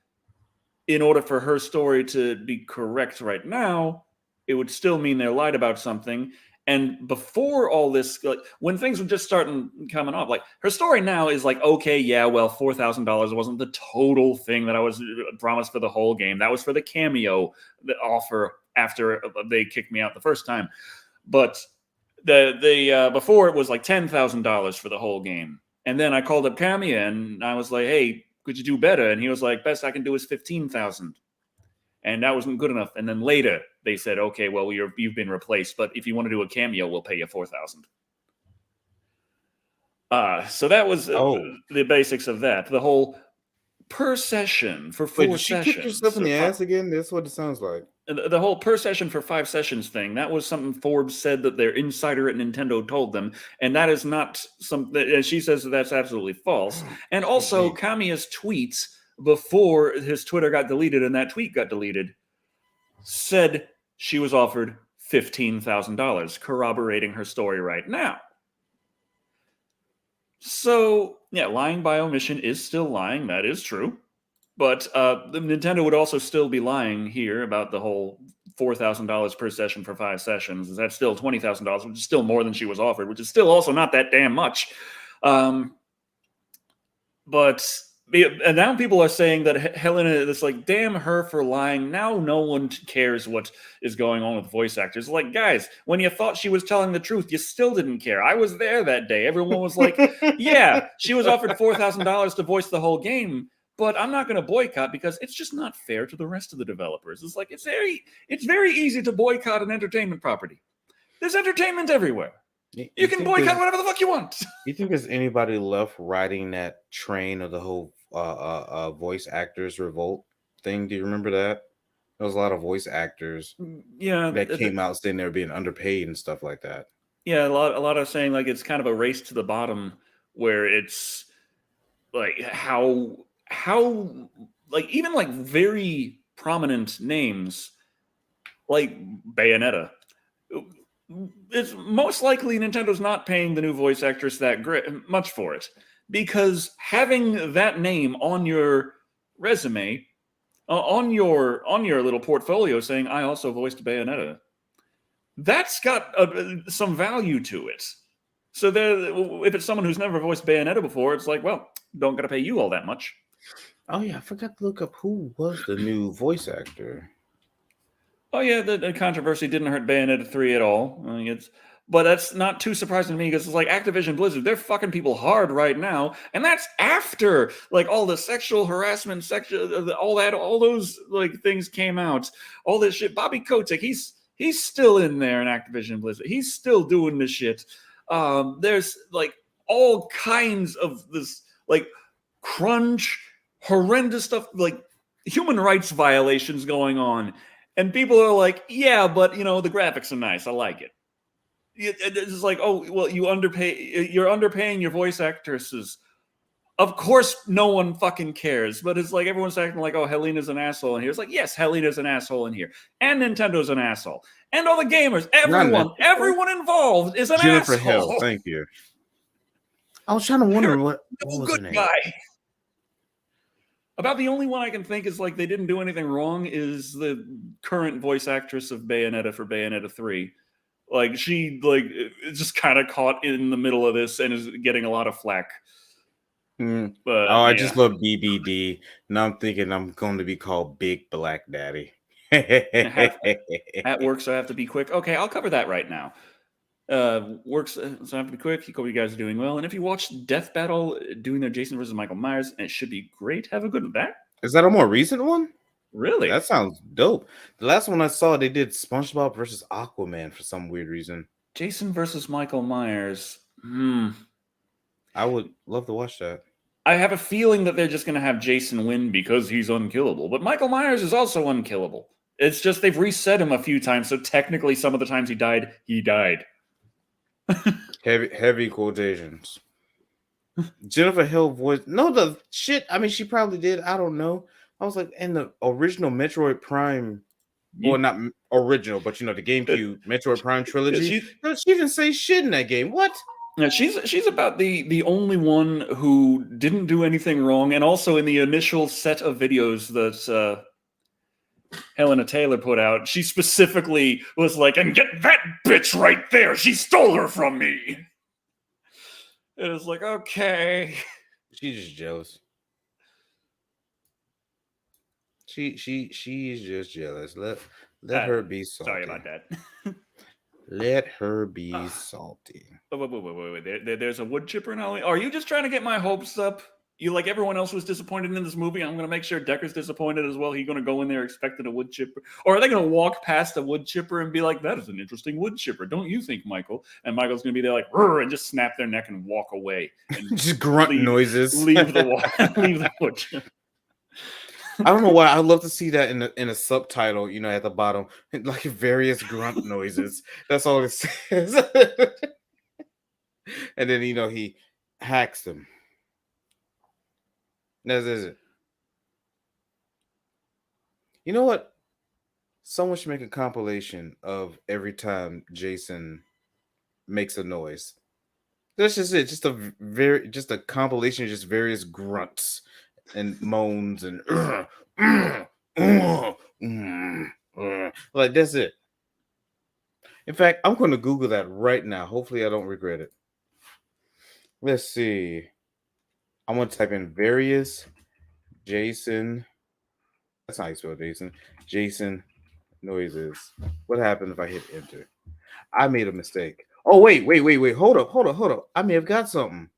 in order for her story to be correct right now, it would still mean they lied about something. And before all this, like when things were just starting coming up, like her story now is like, okay, yeah, well, $4,000 wasn't the total thing that I was promised for the whole game. That was for the cameo, the offer after they kicked me out the first time. But the before it was like $10,000 for the whole game. And then I called up Kamiya and I was like, hey, could you do better? And he was like, best I can do is 15,000. And that wasn't good enough. And then later they said, okay, well, you've been replaced, but if you want to do a cameo, we'll pay you 4,000. So that was the basics of that. The whole per session for 4 sessions. Did she kick herself in the ass again? That's what it sounds like. The whole per session for 5 sessions thing, that was something Forbes said that their insider at Nintendo told them, and that is not something, and she says that that's absolutely false. And also, Kamiya's tweets before his Twitter got deleted and that tweet got deleted said she was offered $15,000, corroborating her story right now. So, yeah, lying by omission is still lying. That is true. But the Nintendo would also still be lying here about the whole $4,000 per session for 5 sessions. That's still $20,000, which is still more than she was offered, which is still also not that damn much. But and now people are saying that Helena is like, damn her for lying. Now no one cares what is going on with voice actors. Like, guys, when you thought she was telling the truth, you still didn't care. I was there that day. Everyone was like, yeah, she was offered $4,000 to voice the whole game. But I'm not going to boycott because it's just not fair to the rest of the developers. It's like it's very easy to boycott an entertainment property. There's entertainment everywhere. You can boycott whatever the fuck you want. You think there's anybody left riding that train of the whole voice actors revolt thing? Do you remember that? There was a lot of voice actors that came out saying they were being underpaid and stuff like that. Yeah, a lot of saying like it's kind of a race to the bottom where it's like how like even like very prominent names like Bayonetta, it's most likely Nintendo's not paying the new voice actress that much for it, because having that name on your resume, on your little portfolio saying I also voiced Bayonetta, that's got some value to it. So if it's someone who's never voiced Bayonetta before, it's like, well, don't gotta pay you all that much. Oh yeah, I forgot to look up who was the new voice actor. Oh yeah, the controversy didn't hurt Bayonetta 3 at all. I mean, but that's not too surprising to me because it's like Activision Blizzard, they're fucking people hard right now, and that's after like all the sexual harassment, all those like things came out, all this shit. Bobby Kotick, he's still in there in Activision Blizzard. He's still doing this shit. There's like all kinds of this like crunch, horrendous stuff, like human rights violations going on. And people are like, yeah, but, you know, the graphics are nice. I like it. It's like, oh, well, you're underpaying your voice actresses. Of course, no one fucking cares. But it's like everyone's acting like, oh, Helena's an asshole in here. It's like, yes, Helena's an asshole in here. And Nintendo's an asshole. And all the gamers, everyone involved is an Jennifer asshole. Hill, thank you. I was trying to wonder what was good her guy. About the only one I can think is like they didn't do anything wrong is the current voice actress of Bayonetta for Bayonetta 3. Like she is just kind of caught in the middle of this and is getting a lot of flack. Mm. But Oh, I yeah, just love BBD. Now I'm thinking I'm going to be called Big Black Daddy. at work, so I have to be quick. Okay, I'll cover that right now. Works, so I have to be quick. Hope you guys are doing well. And if you watched Death Battle doing their Jason versus Michael Myers, it should be great. Have a good one. That Is that a more recent one? really? That sounds dope. The last one I saw, they did SpongeBob versus Aquaman for some weird reason. Jason versus Michael Myers. I would love to watch that. I have a feeling that they're just going to have Jason win because he's unkillable. But Michael Myers is also unkillable. It's just they've reset him a few times, so technically some of the times he died, he died. Heavy quotations. Jennifer Hill voice. No, the shit. I mean, she probably did. I don't know. I was like, in the original Metroid Prime, or not original, but the GameCube Metroid Prime trilogy. She didn't say shit in that game. What? Yeah, she's about the only one who didn't do anything wrong, and also in the initial set of videos that Helena Taylor put out, she specifically was like, "And get that bitch right there! She stole her from me." It was like, okay, she's just jealous. She's just jealous. Let her be salty. Sorry about that. Let her be salty. Wait. There's a wood chipper now. Are you just trying to get my hopes up? You like everyone else was disappointed in this movie. I'm going to make sure Decker's disappointed as well. He's going to go in there expecting a wood chipper. Or are they going to walk past a wood chipper and be like, that is an interesting wood chipper, don't you think, Michael? And Michael's going to be there like, and just snap their neck and walk away. And just grunt noises. Leave the wood chipper. I don't know why. I'd love to see that in a subtitle, at the bottom, like various grunt noises. That's all it says. And then he hacks them. That's it. You know what? Someone should make a compilation of every time Jason makes a noise. That's just it. Just a compilation of just various grunts and moans and like that's it. In fact, I'm going to Google that right now. Hopefully I don't regret it. Let's see. I'm going to type in various Jason. That's not how you spell Jason. Jason noises. What happened if I hit enter? I made a mistake. Oh, wait. Hold up. I may have got something.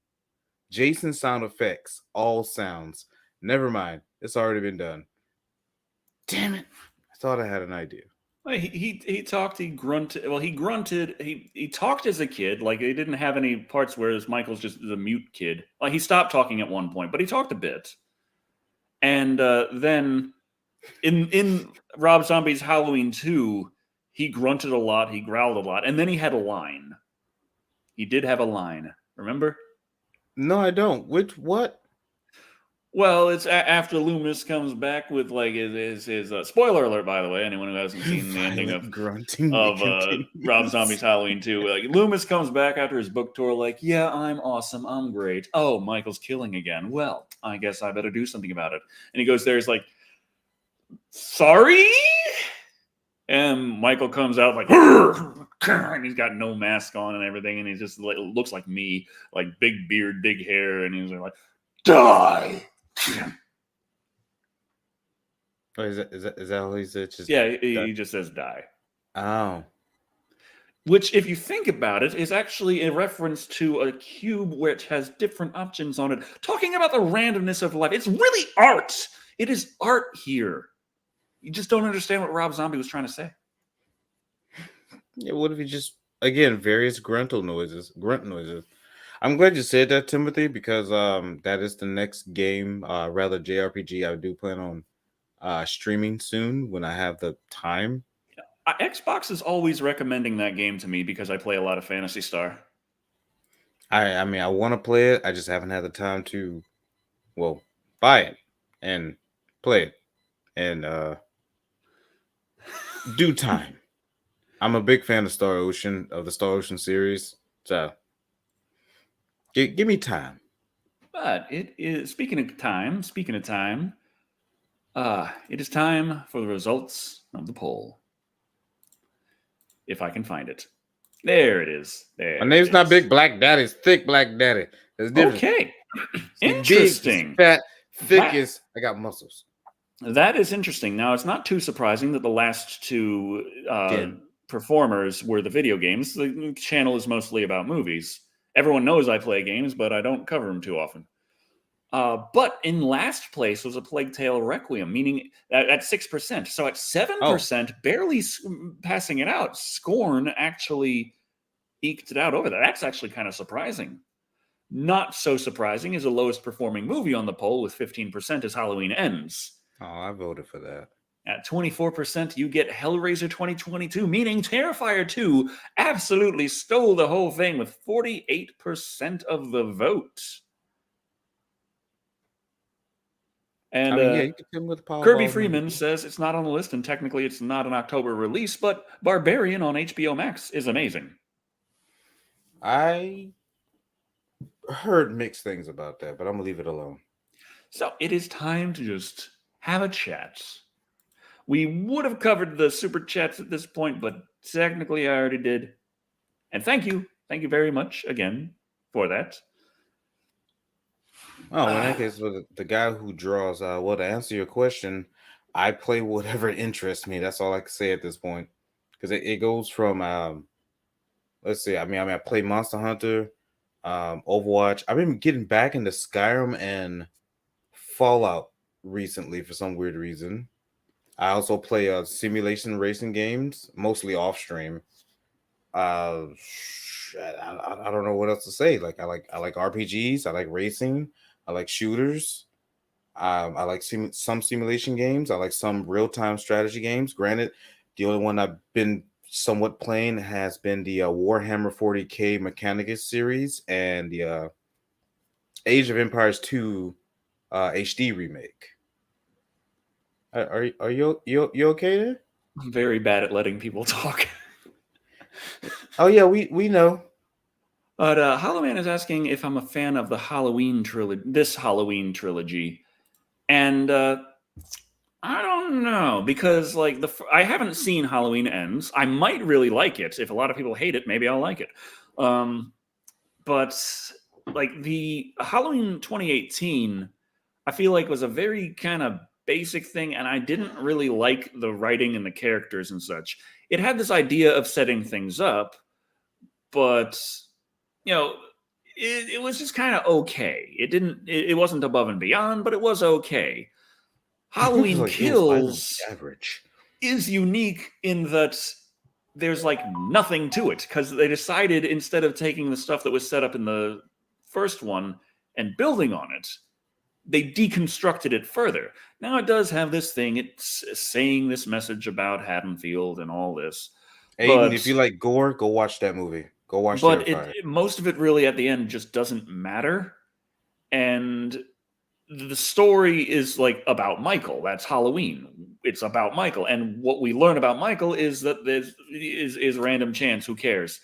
Jason sound effects. All sounds. Never mind. It's already been done. Damn it. I thought I had an idea. He talked, he grunted. Well, he grunted. He talked as a kid. Like, he didn't have any parts whereas Michael's just the mute kid. Like, he stopped talking at one point, but he talked a bit. And then in Rob Zombie's Halloween 2, he grunted a lot, he growled a lot, and then he had a line. He did have a line. Remember? No, I don't. What? Well, it's after Loomis comes back with like his spoiler alert, by the way, anyone who hasn't seen the ending of Rob Zombie's Halloween 2. Like, Loomis comes back after his book tour, like, yeah, I'm awesome, I'm great. Oh, Michael's killing again. Well, I guess I better do something about it. And he goes there, he's like, sorry? And Michael comes out like, and he's got no mask on and everything, and he just looks like me, like big beard, big hair, and he's like, die. Oh, is that how he said? He just says die. Oh. Which, if you think about it, is actually a reference to a cube which has different options on it. Talking about the randomness of life. It's really art. It is art here. You just don't understand what Rob Zombie was trying to say. Yeah, what if he just, again, various grunt noises. I'm glad you said that, Timothy, because that is the next game, rather JRPG I do plan on streaming soon when I have the time. Xbox is always recommending that game to me because I play a lot of Phantasy Star. I mean, I want to play it. I just haven't had the time to, buy it and play it and due time. I'm a big fan of the Star Ocean series. So give me time. But it is speaking of time, it is time for the results of the poll. If I can find it. There it is. My There name's it not is. Big Black Daddy. It's Thick Black Daddy. There's a difference. Okay. It's big, Interesting. it's fat, thickest. I got muscles. That is interesting. Now, it's not too surprising that the last two performers were the video games. The channel is mostly about movies. Everyone knows I play games, but I don't cover them too often. But in last place was A Plague Tale Requiem, meaning at 6%. So at 7%, barely passing it out, Scorn actually eked it out over that. That's actually kind of surprising. Not so surprising is the lowest performing movie on the poll with 15% is Halloween Ends. Oh, I voted for that. At 24%, you get Hellraiser 2022, meaning Terrifier 2 absolutely stole the whole thing with 48% of the vote. And you can tell me what the Powerball Kirby Freeman says it's not on the list, and technically it's not an October release, but Barbarian on HBO Max is amazing. I heard mixed things about that, but I'm gonna leave it alone. So it is time to just have a chat. We would have covered the super chats at this point, but technically I already did. And thank you very much again for that. Oh, in that case, the guy who draws, well, to answer your question, I play whatever interests me. That's all I can say at this point, because it goes from, let's see, I play Monster Hunter, Overwatch. I've been getting back into Skyrim and Fallout recently for some weird reason. I also play simulation racing games, mostly off stream. I don't know what else to say. Like I like RPGs. I like racing. I like shooters. I like some simulation games. I like some real-time strategy games. Granted, the only one I've been somewhat playing has been the Warhammer 40K Mechanicus series and the Age of Empires 2 HD remake. Are you okay there? I'm very bad at letting people talk. Oh yeah, we know. But Hollow Man is asking if I'm a fan of the Halloween trilogy, this Halloween trilogy, and I don't know because like I haven't seen Halloween Ends. I might really like it. If a lot of people hate it, maybe I'll like it. But like the Halloween 2018, I feel like was a very kind of basic thing, and I didn't really like the writing and the characters and such. It had this idea of setting things up, but it was just kind of okay. It wasn't above and beyond, but it was okay. Halloween Kills is unique in that there's like nothing to it because they decided instead of taking the stuff that was set up in the first one and building on it, they deconstructed it further. Now it does have this thing. It's saying this message about Haddonfield and all this. Aiden, if you like gore, go watch that movie. Go watch Terrifier. But most of it really at the end just doesn't matter. And the story is like about Michael. That's Halloween. It's about Michael. And what we learn about Michael is that is random chance. Who cares?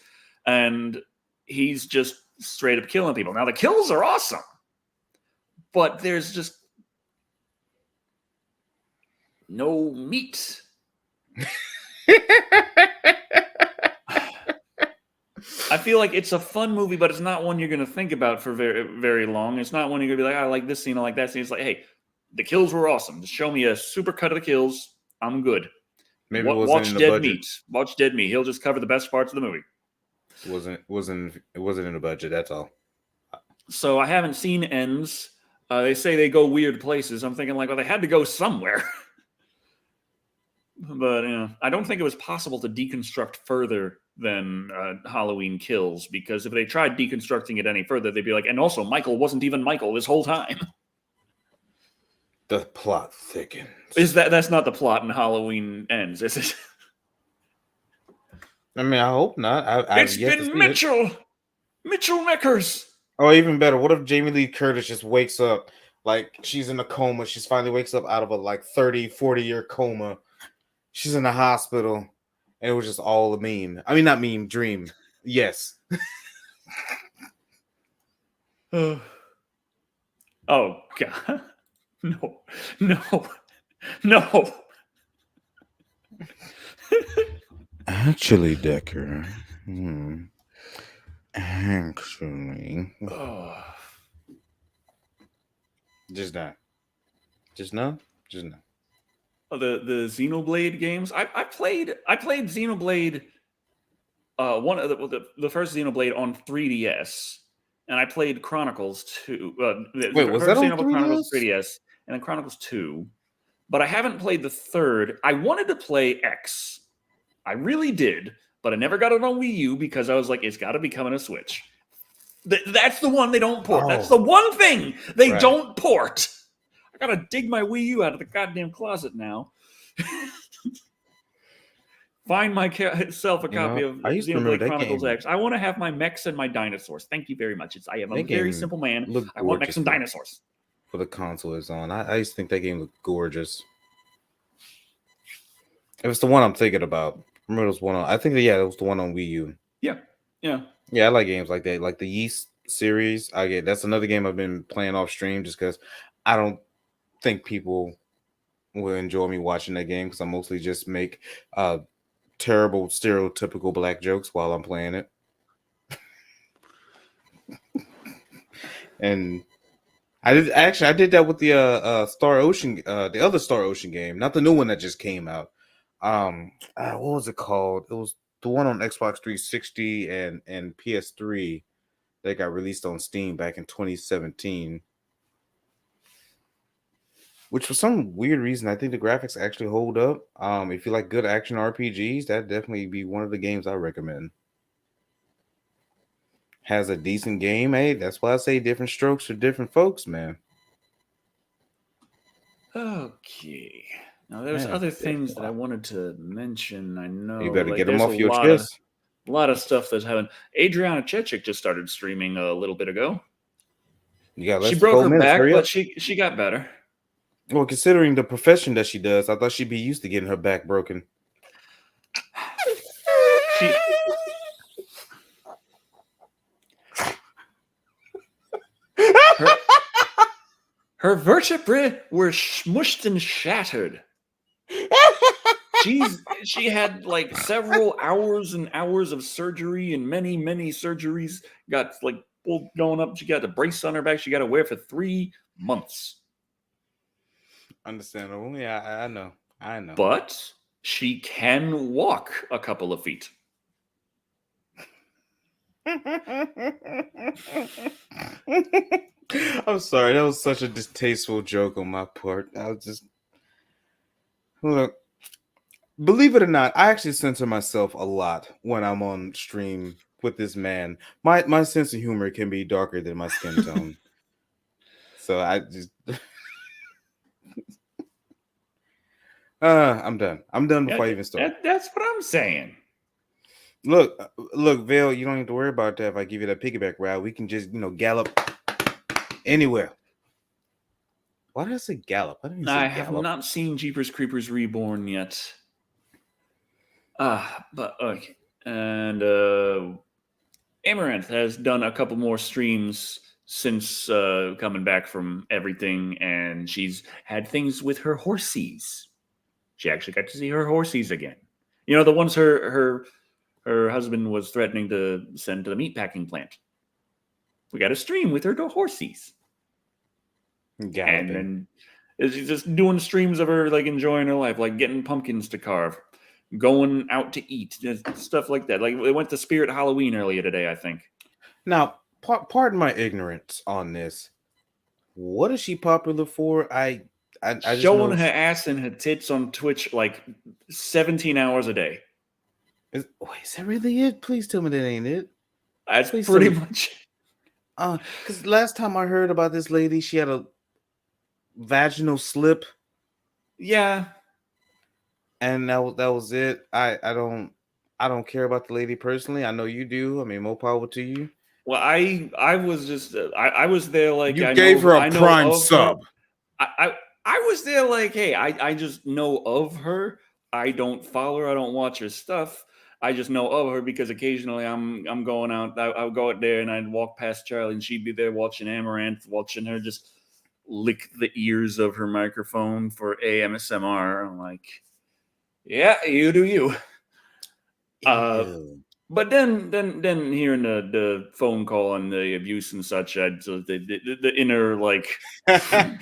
And he's just straight up killing people. Now the kills are awesome. But there's just no meat. I feel like it's a fun movie, but it's not one you're going to think about for very, very long. It's not one you're going to be like, I like this scene, I like that scene. It's like, hey, the kills were awesome. Just show me a super cut of the kills. I'm good. Maybe watch Dead Meat. Watch Dead Meat. He'll just cover the best parts of the movie. It wasn't in the budget. That's all. So I haven't seen Ends. They say they go weird places. I'm thinking like, well, they had to go somewhere. But I don't think it was possible to deconstruct further than Halloween Kills, because if they tried deconstructing it any further, they'd be like, and also Michael wasn't even Michael this whole time. The plot thickens. That's not the plot in Halloween Ends, is it? I mean, I hope not. It's been Mitchell Neckers. Oh, even better. What if Jamie Lee Curtis just wakes up, like she's in a coma. She finally wakes up out of a like 30, 40-year coma. She's in the hospital, and it was just all a meme. I mean, not meme, dream. Yes. Oh, God. No. Actually, Decker, Actually, Oh. just not. Just no. Just no. The Xenoblade games. I played Xenoblade. One of the first Xenoblade on 3DS, and I played Chronicles 2. Wait, The was that first on Xenoblade Chronicles 3DS? 3DS, and then Chronicles 2. But I haven't played the third. I wanted to play X. I really did, but I never got it on Wii U because I was like, it's got to be coming to Switch. That's the one they don't port. That's the one thing they don't port. I gotta dig my Wii U out of the goddamn closet now. Find myself a copy of I used to remember Xenoblade that Chronicles game. X. I want to have my mechs and my dinosaurs. Thank you very much. I am a That very game simple man. looked I want mechs and gorgeous dinosaurs. for the console is on. I used to think that game looked gorgeous. It was the one I'm thinking about. I remember it was one on. I think that, it was the one on Wii U. Yeah. Yeah, I like games like that, like the Yeast series. That's another game I've been playing off stream just because I don't think people will enjoy me watching that game because I mostly just make terrible stereotypical black jokes while I'm playing it. And I did that with the Star Ocean, the other Star Ocean game, not the new one that just came out. What was it called? It was the one on Xbox 360 and PS3 that got released on Steam back in 2017. Which for some weird reason, I think the graphics actually hold up. If you like good action RPGs, that'd definitely be one of the games I recommend. Has a decent game, hey. That's why I say different strokes for different folks, man. Okay. Now there's other things that I wanted to mention. I know You better get them there's off a your lot chest. a lot of stuff that's happened. Adriana Chechik just started streaming a little bit ago. You got less She than broke 4 her minutes. back, Hurry up. but she got better. Well, considering the profession that she does, I thought she'd be used to getting her back broken. Her vertebrae were smushed and shattered. She had like several hours and hours of surgery and many surgeries. Got like pulled going up. She got a brace on her back. She got to wear for 3 months. Understandable. Yeah, I know. But she can walk a couple of feet. I'm sorry. That was such a distasteful joke on my part. I was just look. Believe it or not, I actually censor myself a lot when I'm on stream with this man. My sense of humor can be darker than my skin tone. So I just I'm done. I'm done before I even start. That's what I'm saying. Look, Vale, you don't have to worry about that. If I give you that piggyback ride, we can just gallop anywhere. Why did I say gallop? I have not seen Jeepers Creepers Reborn yet. But okay. And Amaranth has done a couple more streams since coming back from everything, and she's had things with her horsies. She actually got to see her horsies again. You know, the ones her husband was threatening to send to the meatpacking plant. We got a stream with her horsies. Galloping. And then she's just doing streams of her like enjoying her life, like getting pumpkins to carve, going out to eat, stuff like that. Like we went to Spirit Halloween earlier today, I think. Now, pardon my ignorance on this. What is she popular for? I just showing her ass and her tits on Twitch like 17 hours a day. Is that really it? Please tell me that ain't it. That's pretty much. Because last time I heard about this lady, she had a vaginal slip. Yeah. And that was it. I don't care about the lady personally. I know you do. I mean, more power to you. Well, I was just I was there like you gave her a prime sub. I was there like, hey, I just know of her. I don't follow her. I don't watch her stuff. I just know of her because occasionally I'm going out. I'll go out there and I'd walk past Charlie and she'd be there watching Amaranth, watching her just lick the ears of her microphone for AMSMR. I'm like, yeah, you do you. But then hearing the phone call and the abuse and such, the inner like I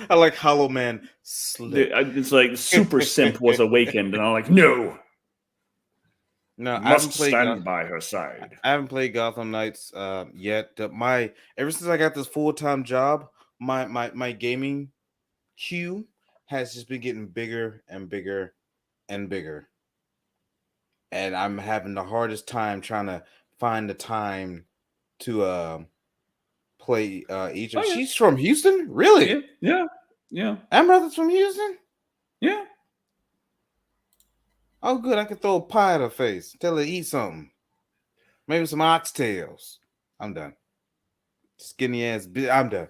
like Hollow Man slip. it's like super simp was awakened, and I'm like, no, No, I haven't must played. stand by her side. I haven't played Gotham Knights yet. My ever since I got this full-time job, my gaming queue has just been getting bigger and bigger and bigger. And I'm having the hardest time trying to find the time to play each of. Oh yeah, She's from Houston? Really? yeah. Amber's from Houston? Yeah. Oh good, I could throw a pie at her face. Tell her to eat something. Maybe some oxtails. I'm done. Skinny ass bitch. I'm done.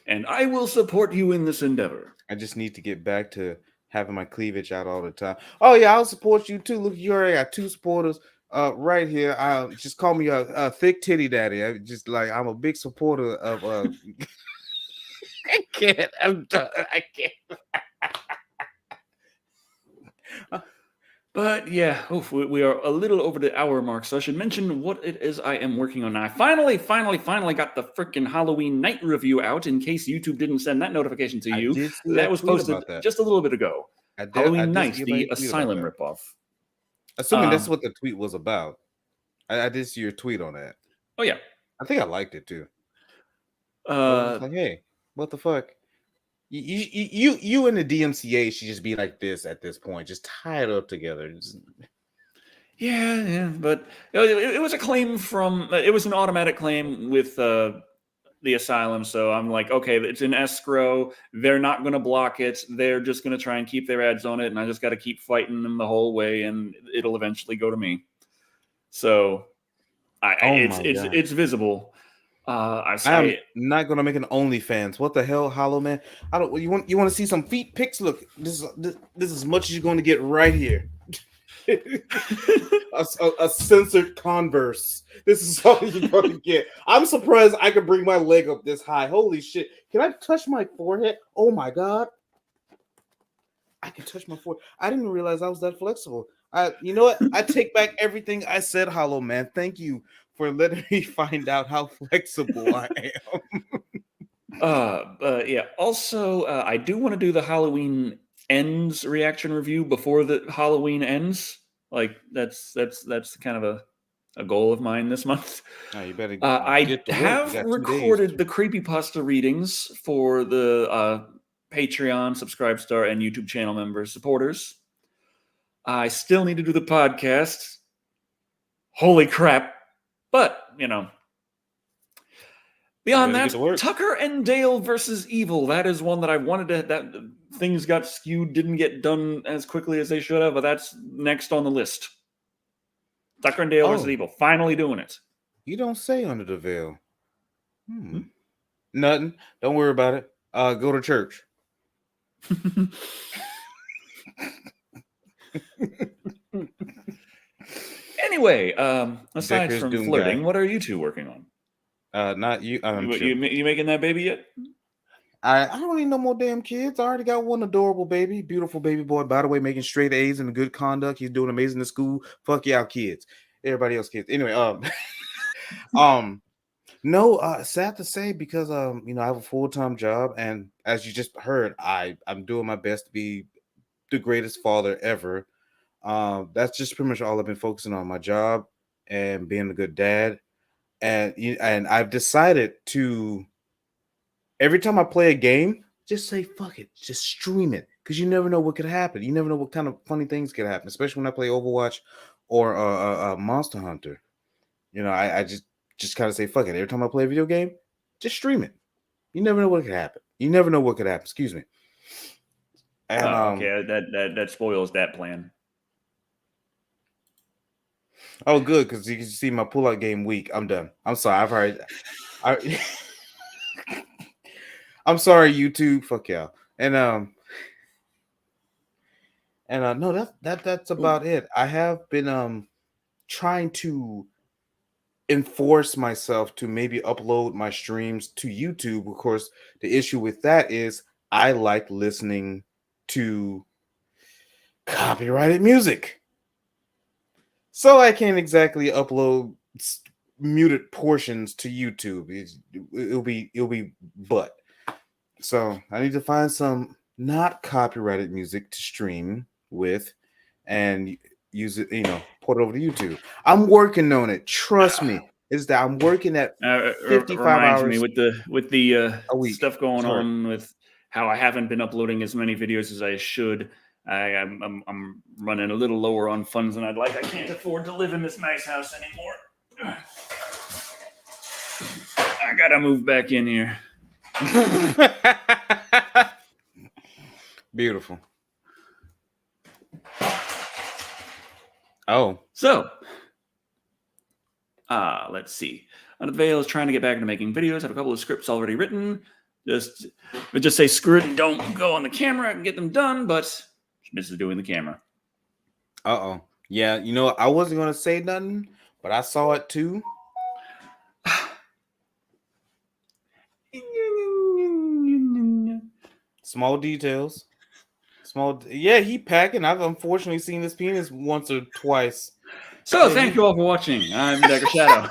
And I will support you in this endeavor. I just need to get back to having my cleavage out all the time. Oh yeah, I'll support you too. Look, you already got 2 supporters right here. Just call me a thick titty daddy. I'm a big supporter of I can't. I'm done. I can't. But yeah, we are a little over the hour mark, so I should mention what it is I am working on now. I finally got the freaking Halloween night review out. In case YouTube didn't send that notification to you, I did see that was tweet posted about that. just a little bit ago. I did Halloween Night, see the a tweet about Asylum that. ripoff. Assuming that's what the tweet was about. I did see your tweet on that. Oh yeah, I think I liked it too. I was like, hey, what the fuck? You and the DMCA should just be like this at this point. Just tie it up together. yeah, but it was a claim from. It was an automatic claim with the Asylum, so I'm like, okay, it's in escrow. They're not going to block it. They're just going to try and keep their ads on it, and I just got to keep fighting them the whole way, and it'll eventually go to me. So, it's visible. I'm not gonna make an OnlyFans. What the hell, Hollow Man? I don't. You want to see some feet pics? Look, this is as much as you're going to get right here. a censored Converse. This is all you're going to get. I'm surprised I could bring my leg up this high. Holy shit! Can I touch my forehead? Oh my god! I can touch my forehead. I didn't realize I was that flexible. You know what? I take back everything I said, Hollow Man. Thank you for letting me find out how flexible I am. Yeah. Also, I do want to do the Halloween Ends reaction review before the Halloween ends. Like that's kind of a goal of mine this month. Oh, you better I have recorded the creepypasta readings for the Patreon, Subscribestar, and YouTube channel members, supporters. I still need to do the podcast. Holy crap. But, beyond that, Tucker and Dale versus Evil. That is one that I wanted to. That things got skewed, didn't get done as quickly as they should have, but that's next on the list. Tucker and Dale versus Evil. Finally doing it. You don't say under the veil. Nothing. Don't worry about it. Go to church. Anyway, aside from flirting, what are you two working on? Not you. You making that baby yet? I don't need no more damn kids. I already got one adorable baby, beautiful baby boy. By the way, making straight A's and good conduct. He's doing amazing in school. Fuck y'all kids. Everybody else kids. Anyway, no, sad to say because I have a full-time job, and as you just heard, I'm doing my best to be the greatest father ever. That's just pretty much all I've been focusing on, my job and being a good dad. And I've decided to, every time I play a game, just say fuck it, just stream it, because you never know what could happen. You never know what kind of funny things could happen, especially when I play Overwatch or Monster Hunter. I just kind of say fuck it. Every time I play a video game, just stream it. You never know what could happen. Excuse me. And, okay, that spoils that plan. Oh, good, because you can see my pull-out game weak. I'm done. I'm sorry. I'm sorry, YouTube. Fuck y'all. And no, that's about it. I have been trying to enforce myself to maybe upload my streams to YouTube. Of course, the issue with that is I like listening to copyrighted music. So I can't exactly upload muted portions to YouTube. It'll be butt. So I need to find some not copyrighted music to stream with and use it, put it over to YouTube. I'm working on it. Trust me. Is that I'm working at 55 reminds me hours with the a week. stuff going It's hard. on with how I haven't been uploading as many videos as I should. I'm running a little lower on funds than I'd like. I can't afford to live in this nice house anymore. I gotta move back in here. Beautiful. Oh, so let's see. Under the Veil is trying to get back into making videos. I have a couple of scripts already written. Just say screw it and don't go on the camera and get them done, but she misses doing the camera. Yeah, I wasn't gonna say nothing, but I saw it too. Small details. Yeah, he packing. I've unfortunately seen his penis once or twice. So thank you all for watching. I'm Dagger Shadow.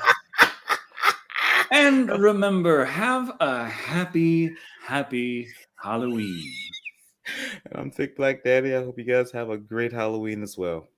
And remember, have a happy Halloween. And I'm Thick Black Daddy. I hope you guys have a great Halloween as well.